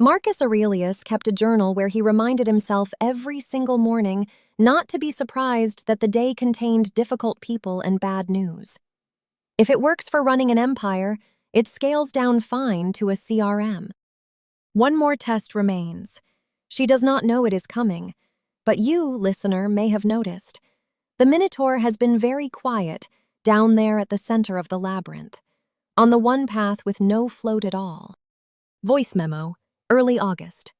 Marcus Aurelius kept a journal where he reminded himself every single morning not to be surprised that the day contained difficult people and bad news. If it works for running an empire, it scales down fine to a CRM. One more test remains. She does not know it is coming, but you, listener, may have noticed. The Minotaur has been very quiet down there at the center of the labyrinth, on the one path with no float at all. Voice memo, early August.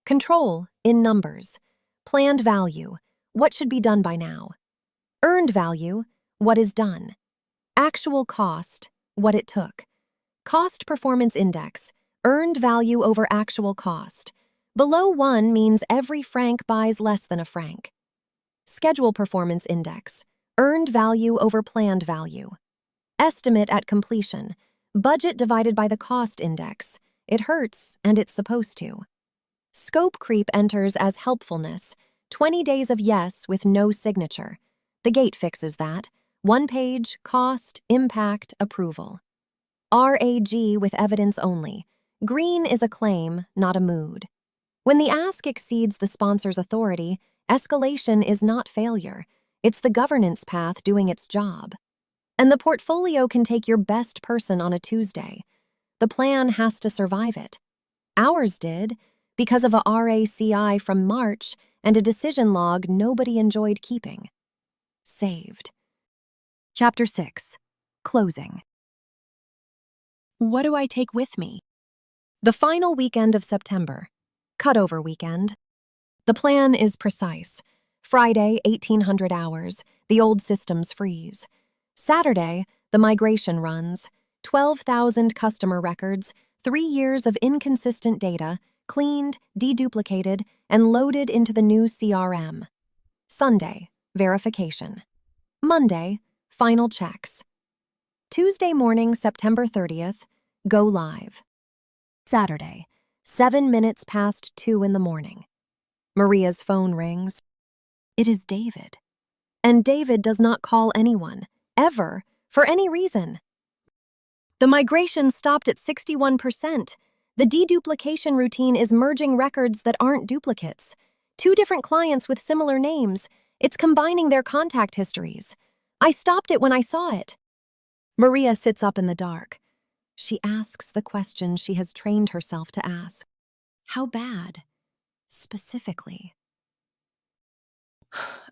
Control, in numbers. Planned value, what should be done by now. Earned value, what is done. Actual cost, what it took. Cost performance index, earned value over actual cost. Below 1 means every franc buys less than a franc. Schedule performance index, earned value over planned value. Estimate at completion, budget divided by the cost index. It hurts, and it's supposed to. Scope creep enters as helpfulness, 20 days of yes with no signature. The gate fixes that. 1 page, cost, impact, approval. RAG with evidence only. Green is a claim, not a mood. When the ask exceeds the sponsor's authority, escalation is not failure. It's the governance path doing its job. And the portfolio can take your best person on a Tuesday. The plan has to survive it. Ours did, because of a RACI from March and a decision log nobody enjoyed keeping. Saved. Chapter 6. Closing. What do I take with me? The final weekend of September. Cutover weekend. The plan is precise. Friday, 1800 hours, the old systems freeze. Saturday, the migration runs. 12,000 customer records, 3 years of inconsistent data, cleaned, deduplicated, and loaded into the new CRM. Sunday, verification. Monday, final checks. Tuesday morning, September 30th, go live. Saturday, 7 minutes past 2 in the morning. Maria's phone rings. It is David. And David does not call anyone, ever, for any reason. The migration stopped at 61%. The deduplication routine is merging records that aren't duplicates. 2 different clients with similar names. It's combining their contact histories. I stopped it when I saw it. Maria sits up in the dark. She asks the question she has trained herself to ask. How bad? Specifically.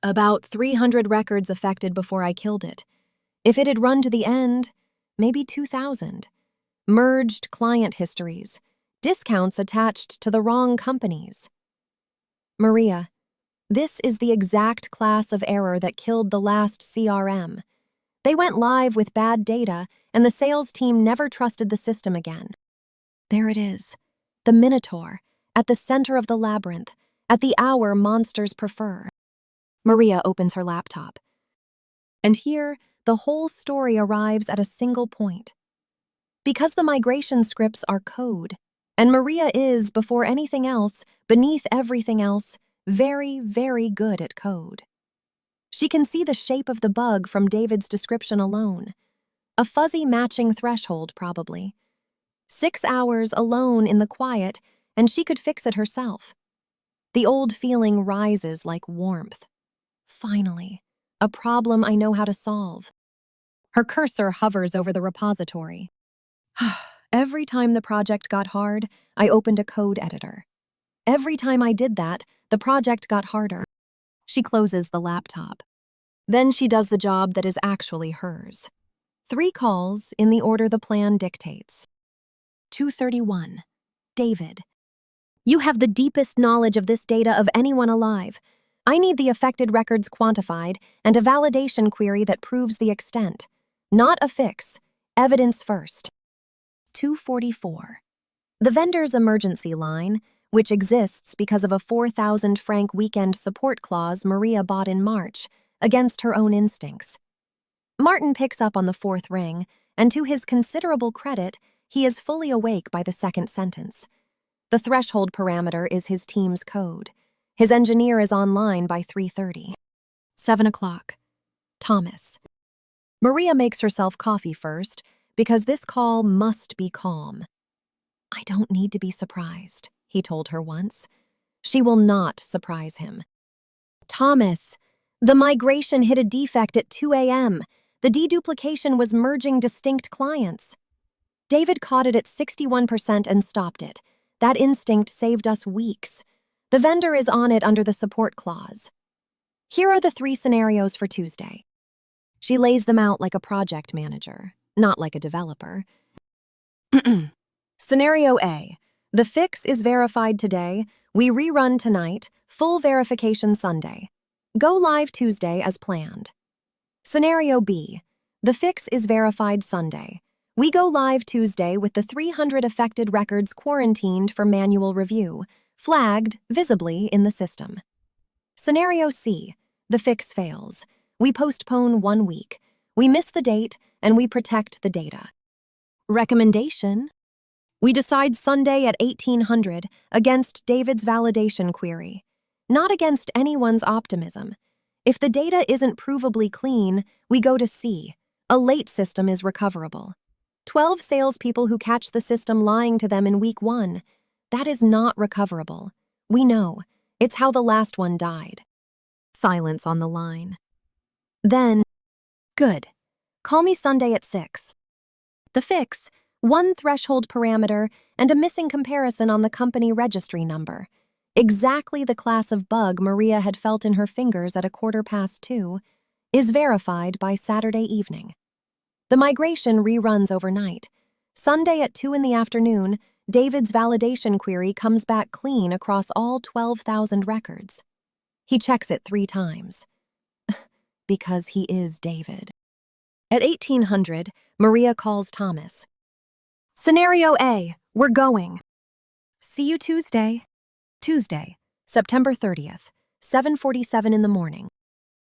About 300 records affected before I killed it. If it had run to the end, maybe 2,000. Merged client histories. Discounts attached to the wrong companies. Maria, this is the exact class of error that killed the last CRM. They went live with bad data, and the sales team never trusted the system again. There it is. The Minotaur, at the center of the labyrinth, at the hour monsters prefer. Maria opens her laptop. And here, the whole story arrives at a single point. Because the migration scripts are code, and Maria is, before anything else, beneath everything else, very, very good at code. She can see the shape of the bug from David's description alone. A fuzzy matching threshold, probably. 6 hours alone in the quiet, and she could fix it herself. The old feeling rises like warmth. Finally, a problem I know how to solve. Her cursor hovers over the repository. Every time the project got hard, I opened a code editor. Every time I did that, the project got harder. She closes the laptop. Then she does the job that is actually hers. 3 calls in the order the plan dictates. 2:31. David. You have the deepest knowledge of this data of anyone alive. I need the affected records quantified and a validation query that proves the extent. Not a fix. Evidence first. 2:44. The vendor's emergency line, which exists because of a 4,000 franc weekend support clause Maria bought in March, against her own instincts. Martin picks up on the 4th ring, and to his considerable credit, he is fully awake by the 2nd sentence. The threshold parameter is his team's code. His engineer is online by 3:30. 7 o'clock. Thomas. Maria makes herself coffee first, because this call must be calm. I don't need to be surprised, he told her once. She will not surprise him. Thomas, the migration hit a defect at 2 a.m. The deduplication was merging distinct clients. David caught it at 61% and stopped it. That instinct saved us weeks. The vendor is on it under the support clause. Here are the 3 scenarios for Tuesday. She lays them out like a project manager, not like a developer. Scenario A. The fix is verified today. We rerun tonight. Full verification Sunday. Go live Tuesday as planned. Scenario B. The fix is verified Sunday. We go live Tuesday with the 300 affected records quarantined for manual review, flagged visibly in the system. Scenario C. The fix fails. We postpone 1 week. We miss the date, and we protect the data. Recommendation: we decide Sunday at 1800 against David's validation query, not against anyone's optimism. If the data isn't provably clean, we go to C. A late system is recoverable. 12 salespeople who catch the system lying to them in week 1. That is not recoverable. We know. It's how the last one died. Silence on the line. Then, good. Call me Sunday at 6. The fix: 1 threshold parameter and a missing comparison on the company registry number. Exactly the class of bug Maria had felt in her fingers at 2:15, is verified by Saturday evening. The migration reruns overnight. Sunday at 2 in the afternoon, David's validation query comes back clean across all 12,000 records. He checks it 3 times. Because he is David. At 1800, Maria calls Thomas. Scenario A, we're going. See you Tuesday. Tuesday, September 30th, 7:47 in the morning.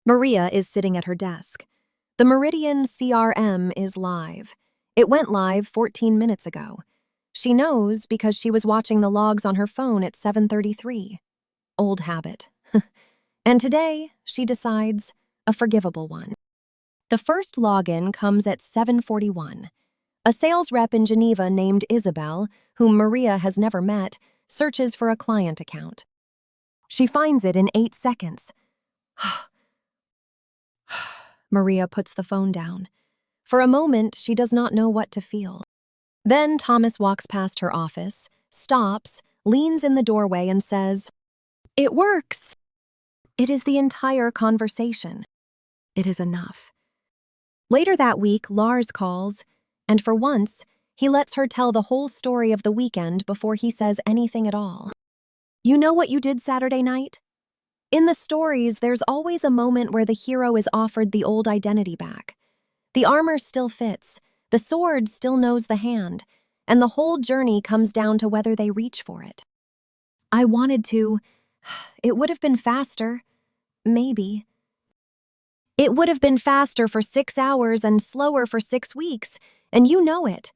Maria is sitting at her desk. The Meridian CRM is live. It went live 14 minutes ago. She knows because she was watching the logs on her phone at 7:33. Old habit. And today, she decides, a forgivable one. The first login comes at 7:41. A sales rep in Geneva named Isabel, whom Maria has never met, searches for a client account. She finds it in 8 seconds. Maria puts the phone down. For a moment, she does not know what to feel. Then Thomas walks past her office, stops, leans in the doorway and says, "It works." It is the entire conversation. It is enough. Later that week, Lars calls, and for once, he lets her tell the whole story of the weekend before he says anything at all. You know what you did Saturday night? In the stories, there's always a moment where the hero is offered the old identity back. The armor still fits, the sword still knows the hand, and the whole journey comes down to whether they reach for it. I wanted to. It would have been faster. Maybe. It would have been faster for 6 hours and slower for 6 weeks, and you know it.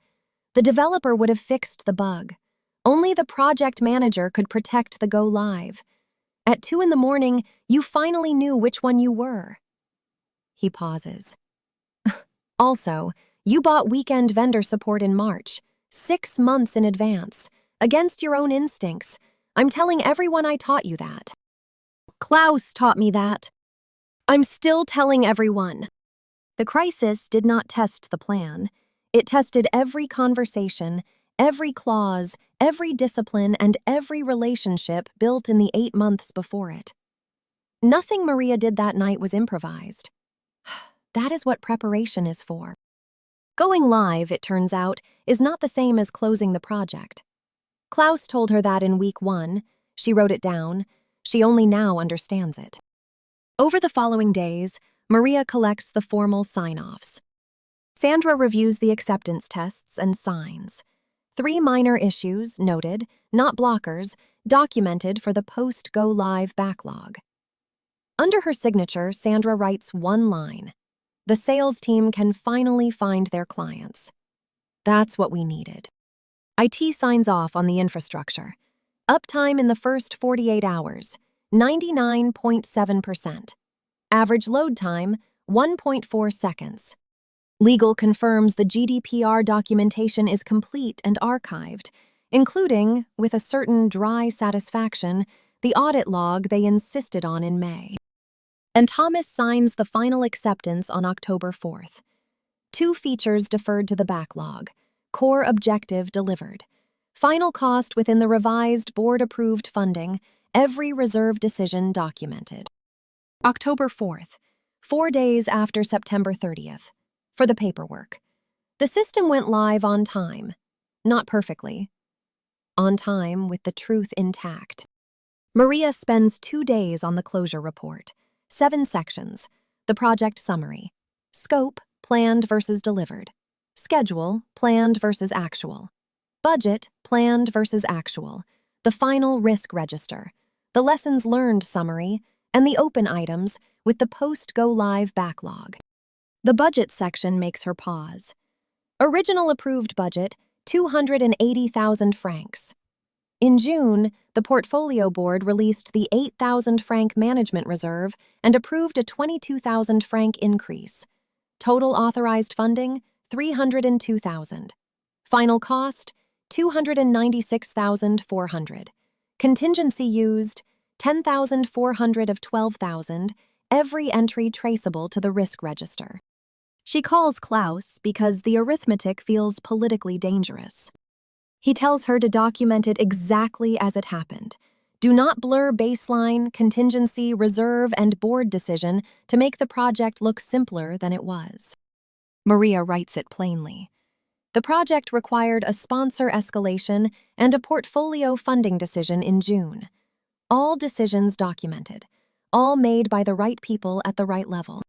The developer would have fixed the bug. Only the project manager could protect the go live. At 2 in the morning, you finally knew which one you were. He pauses. Also, you bought weekend vendor support in March, 6 months in advance, against your own instincts. I'm telling everyone I taught you that. Klaus taught me that. I'm still telling everyone. The crisis did not test the plan. It tested every conversation, every clause, every discipline, and every relationship built in the 8 months before it. Nothing Maria did that night was improvised. That is what preparation is for. Going live, it turns out, is not the same as closing the project. Klaus told her that in week 1. She wrote it down. She only now understands it. Over the following days, Maria collects the formal sign-offs. Sandra reviews the acceptance tests and signs. 3 minor issues, noted, not blockers, documented for the post-go-live backlog. Under her signature, Sandra writes one line. The sales team can finally find their clients. That's what we needed. IT signs off on the infrastructure. Uptime in the first 48 hours, 99.7%. Average load time, 1.4 seconds. Legal confirms the GDPR documentation is complete and archived, including, with a certain dry satisfaction, the audit log they insisted on in May. And Thomas signs the final acceptance on October 4th. 2 features deferred to the backlog. Core objective delivered. Final cost within the revised board-approved funding. Every reserve decision documented. October 4th, 4 days after September 30th. For the paperwork. The system went live on time. Not perfectly. On time with the truth intact. Maria spends 2 days on the closure report. 7 sections. The project summary. Scope, planned versus delivered. Schedule, planned versus actual. Budget, planned versus actual. The final risk register. The lessons learned summary, and the open items with the post-go-live backlog. The budget section makes her pause. Original approved budget, 280,000 francs. In June, the portfolio board released the 8,000 franc management reserve and approved a 22,000 franc increase. Total authorized funding, 302,000. Final cost, 296,400. Contingency used, 10,400 of 12,000, every entry traceable to the risk register. She calls Klaus because the arithmetic feels politically dangerous. He tells her to document it exactly as it happened. Do not blur baseline, contingency, reserve, and board decision to make the project look simpler than it was. Maria writes it plainly. The project required a sponsor escalation and a portfolio funding decision in June. All decisions documented, all made by the right people at the right level.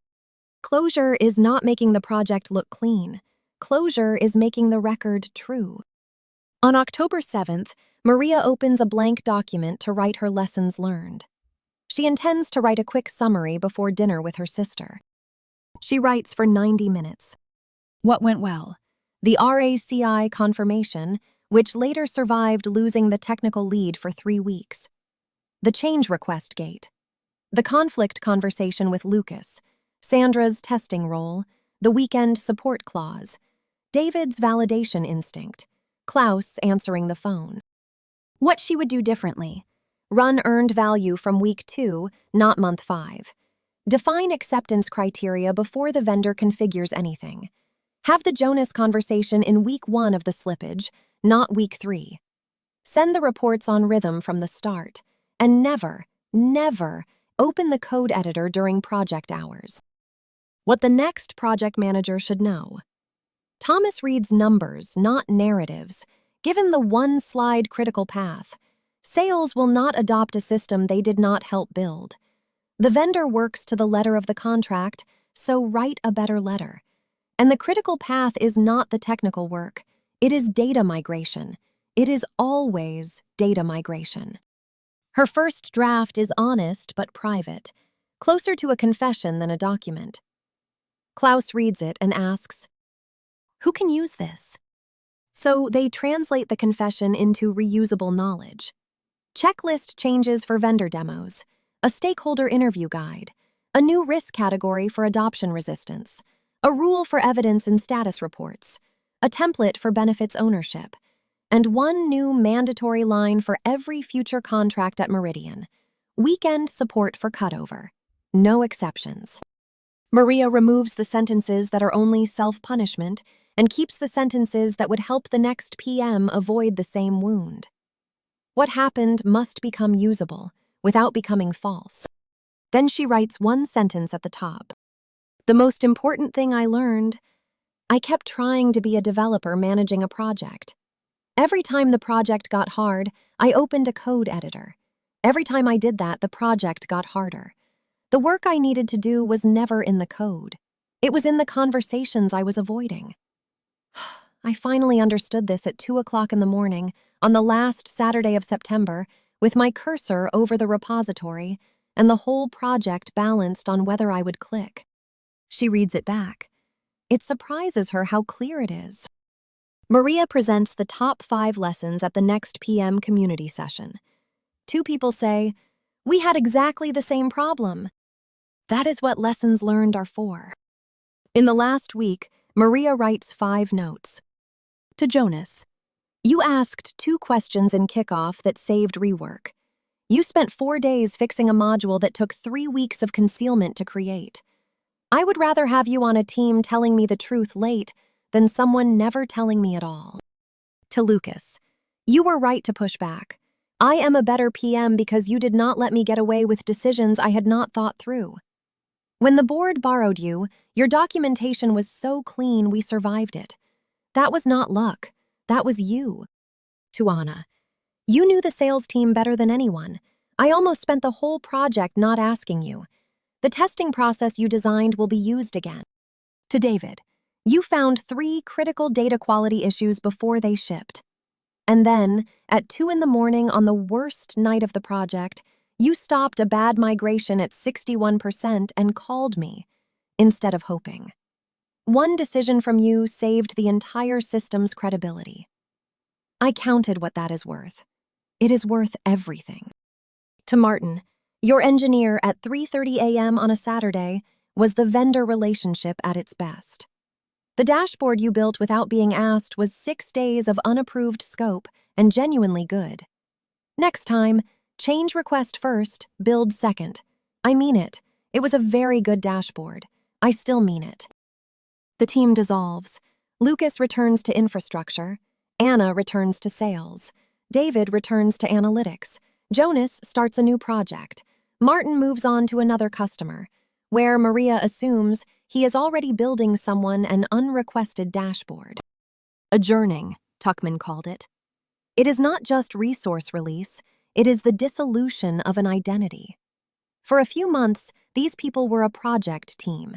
Closure is not making the project look clean. Closure is making the record true. On October 7th, Maria opens a blank document to write her lessons learned. She intends to write a quick summary before dinner with her sister. She writes for 90 minutes. What went well? The RACI confirmation, which later survived losing the technical lead for 3 weeks. The change request gate. The conflict conversation with Lucas. Sandra's testing role. The weekend support clause. David's validation instinct. Klaus answering the phone. What she would do differently. Run earned value from week 2, not month 5. Define acceptance criteria before the vendor configures anything. Have the Jonas conversation in week 1 of the slippage, not week 3. Send the reports on rhythm from the start. And never, never open the code editor during project hours. What the next project manager should know. Thomas reads numbers, not narratives. Given the one-slide critical path, sales will not adopt a system they did not help build. The vendor works to the letter of the contract, so write a better letter. And the critical path is not the technical work. It is data migration. It is always data migration. Her first draft is honest but private, closer to a confession than a document. Klaus reads it and asks, "Who can use this?" So they translate the confession into reusable knowledge. Checklist changes for vendor demos, a stakeholder interview guide, a new risk category for adoption resistance, a rule for evidence and status reports, a template for benefits ownership, and one new mandatory line for every future contract at Meridian: weekend support for cutover. No exceptions. Maria removes the sentences that are only self-punishment and keeps the sentences that would help the next PM avoid the same wound. What happened must become usable, without becoming false. Then she writes one sentence at the top. "The most important thing I learned, I kept trying to be a developer managing a project. Every time the project got hard, I opened a code editor. Every time I did that, the project got harder. The work I needed to do was never in the code. It was in the conversations I was avoiding." I finally understood this at 2 o'clock in the morning, on the last Saturday of September, with my cursor over the repository and the whole project balanced on whether I would click. She reads it back. It surprises her how clear it is. Maria presents the top 5 lessons at the next PM community session. 2 people say, "We had exactly the same problem." That is what lessons learned are for. In the last week, Maria writes 5 notes. To Jonas, "You asked 2 questions in kickoff that saved rework. You spent 4 days fixing a module that took 3 weeks of concealment to create. I would rather have you on a team telling me the truth late than someone never telling me at all." To Lucas, "You were right to push back. I am a better PM because you did not let me get away with decisions I had not thought through. When the board borrowed you, your documentation was so clean we survived it. That was not luck. That was you." To Anna, "You knew the sales team better than anyone. I almost spent the whole project not asking you. The testing process you designed will be used again." To David, "You found 3 critical data quality issues before they shipped. And then, at 2 in the morning on the worst night of the project, you stopped a bad migration at 61% and called me, instead of hoping. One decision from you saved the entire system's credibility. I counted what that is worth. It is worth everything." To Martin, "Your engineer at 3:30 a.m. on a Saturday was the vendor relationship at its best. The dashboard you built without being asked was 6 days of unapproved scope and genuinely good. Next time, change request first, build second. I mean it. It was a very good dashboard. I still mean it." The team dissolves. Lucas returns to infrastructure. Anna returns to sales. David returns to analytics. Jonas starts a new project. Martin moves on to another customer, where Maria assumes he is already building someone an unrequested dashboard. Adjourning, Tuckman called it. It is not just resource release, it is the dissolution of an identity. For a few months, these people were a project team.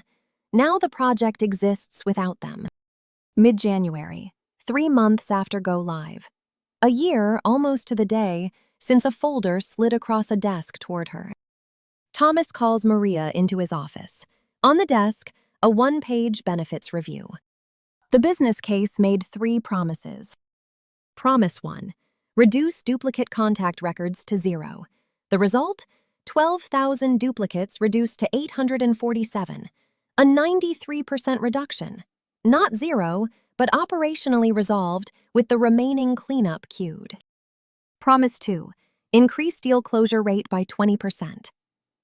Now the project exists without them. Mid-January, 3 months after go live. A year, almost to the day, since a folder slid across a desk toward her. Thomas calls Maria into his office. On the desk, a 1-page benefits review. The business case made 3 promises. Promise 1, reduce duplicate contact records to 0. The result? 12,000 duplicates reduced to 847, a 93% reduction. Not 0, but operationally resolved with the remaining cleanup queued. Promise 2, increase deal closure rate by 20%.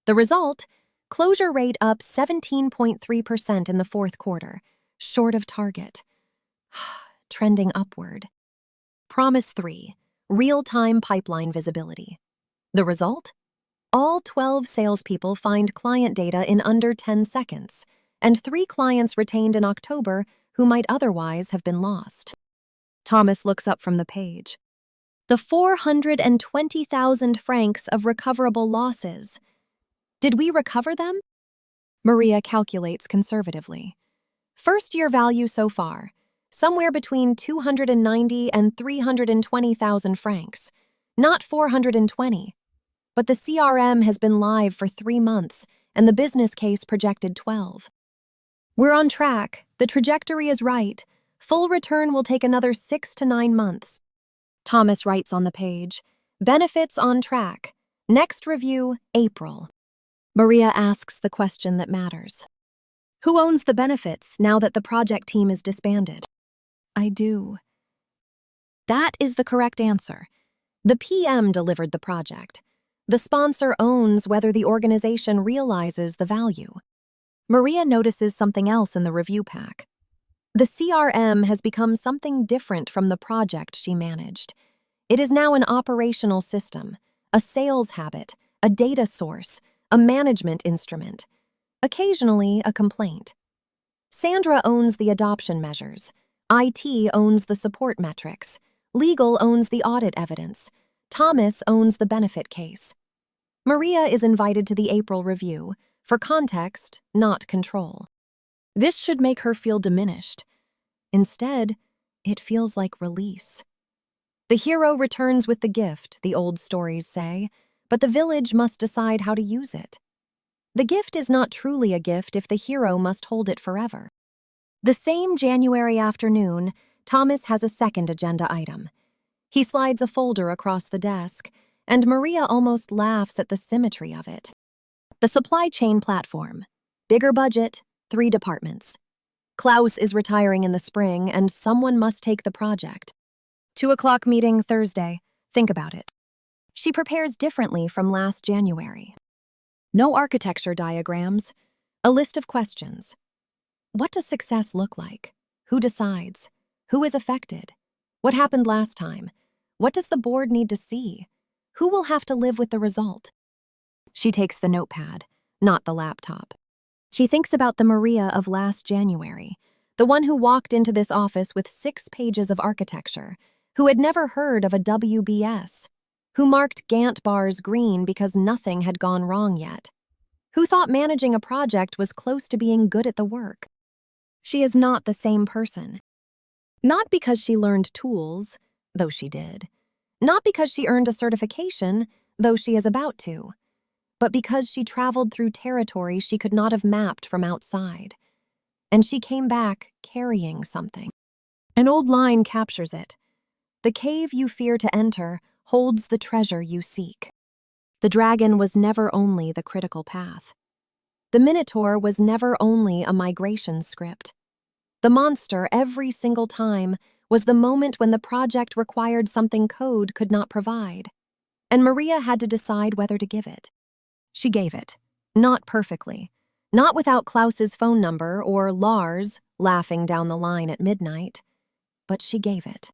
The result? Closure rate up 17.3% in the 4th quarter, short of target. Trending upward. Promise 3, real-time pipeline visibility. The result? All 12 salespeople find client data in under 10 seconds, and 3 clients retained in October who might otherwise have been lost. Thomas looks up from the page. The 420,000 francs of recoverable losses. Did we recover them? Maria calculates conservatively. First-year value so far, somewhere between 290 and 320,000 francs, not 420. But the CRM has been live for 3 months, and the business case projected 12. We're on track. The trajectory is right. Full return will take another 6 to 9 months. Thomas writes on the page, benefits on track. Next review, April. Maria asks the question that matters. Who owns the benefits now that the project team is disbanded? I do. That is the correct answer. The PM delivered the project. The sponsor owns whether the organization realizes the value. Maria notices something else in the review pack. The CRM has become something different from the project she managed. It is now an operational system, a sales habit, a data source, a management instrument, occasionally a complaint. Sandra owns the adoption measures. IT owns the support metrics. Legal owns the audit evidence. Thomas owns the benefit case. Maria is invited to the April review, for context, not control. This should make her feel diminished. Instead, it feels like release. The hero returns with the gift, the old stories say, but the village must decide how to use it. The gift is not truly a gift if the hero must hold it forever. The same January afternoon, Thomas has a second agenda item. He slides a folder across the desk, and Maria almost laughs at the symmetry of it. The supply chain platform. Bigger budget, 3 departments. Klaus is retiring in the spring, and someone must take the project. 2:00 meeting Thursday. Think about it. She prepares differently from last January. No architecture diagrams. A list of questions. What does success look like? Who decides? Who is affected? What happened last time? What does the board need to see? Who will have to live with the result? She takes the notepad, not the laptop. She thinks about the Maria of last January, the one who walked into this office with 6 pages of architecture, who had never heard of a WBS, who marked Gantt bars green because nothing had gone wrong yet, who thought managing a project was close to being good at the work. She is not the same person. Not because she learned tools, though she did. Not because she earned a certification, though she is about to. But because she traveled through territory she could not have mapped from outside. And she came back carrying something. An old line captures it. The cave you fear to enter holds the treasure you seek. The dragon was never only the critical path. The Minotaur was never only a migration script. The monster, every single time, was the moment when the project required something code could not provide. And Maria had to decide whether to give it. She gave it. Not perfectly. Not without Klaus's phone number or Lars laughing down the line at midnight. But she gave it.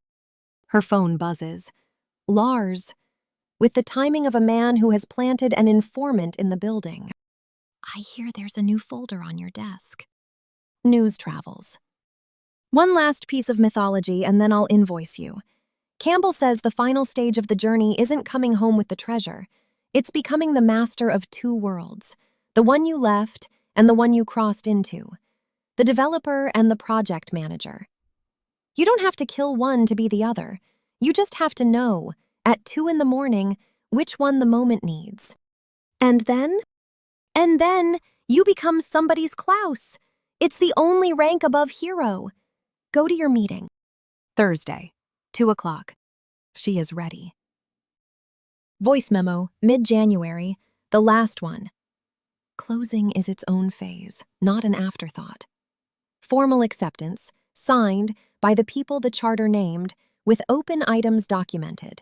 Her phone buzzes. Lars, with the timing of a man who has planted an informant in the building. I hear there's a new folder on your desk. News travels. One last piece of mythology and then I'll invoice you. Campbell says the final stage of the journey isn't coming home with the treasure. It's becoming the master of 2 worlds, the one you left and the one you crossed into, the developer and the project manager. You don't have to kill one to be the other. You just have to know, at 2 in the morning, which one the moment needs. And then you become somebody's Klaus. It's the only rank above hero. Go to your meeting. Thursday, 2:00. She is ready. Voice memo, mid-January, the last one. Closing is its own phase, not an afterthought. Formal acceptance, signed by the people the charter named, with open items documented.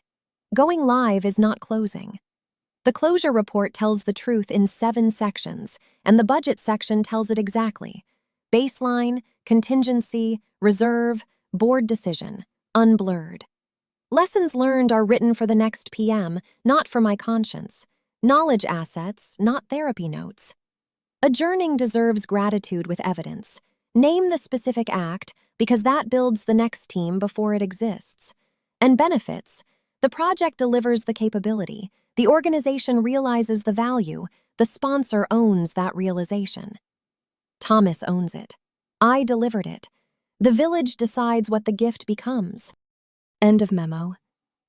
Going live is not closing. The closure report tells the truth in 7 sections, and the budget section tells it exactly. Baseline, contingency, reserve, board decision, unblurred. Lessons learned are written for the next PM, not for my conscience. Knowledge assets, not therapy notes. Adjourning deserves gratitude with evidence. Name the specific act, because that builds the next team before it exists. And benefits. The project delivers the capability. The organization realizes the value. The sponsor owns that realization. Thomas owns it. I delivered it. The village decides what the gift becomes. End of memo.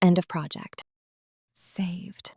End of project. Saved.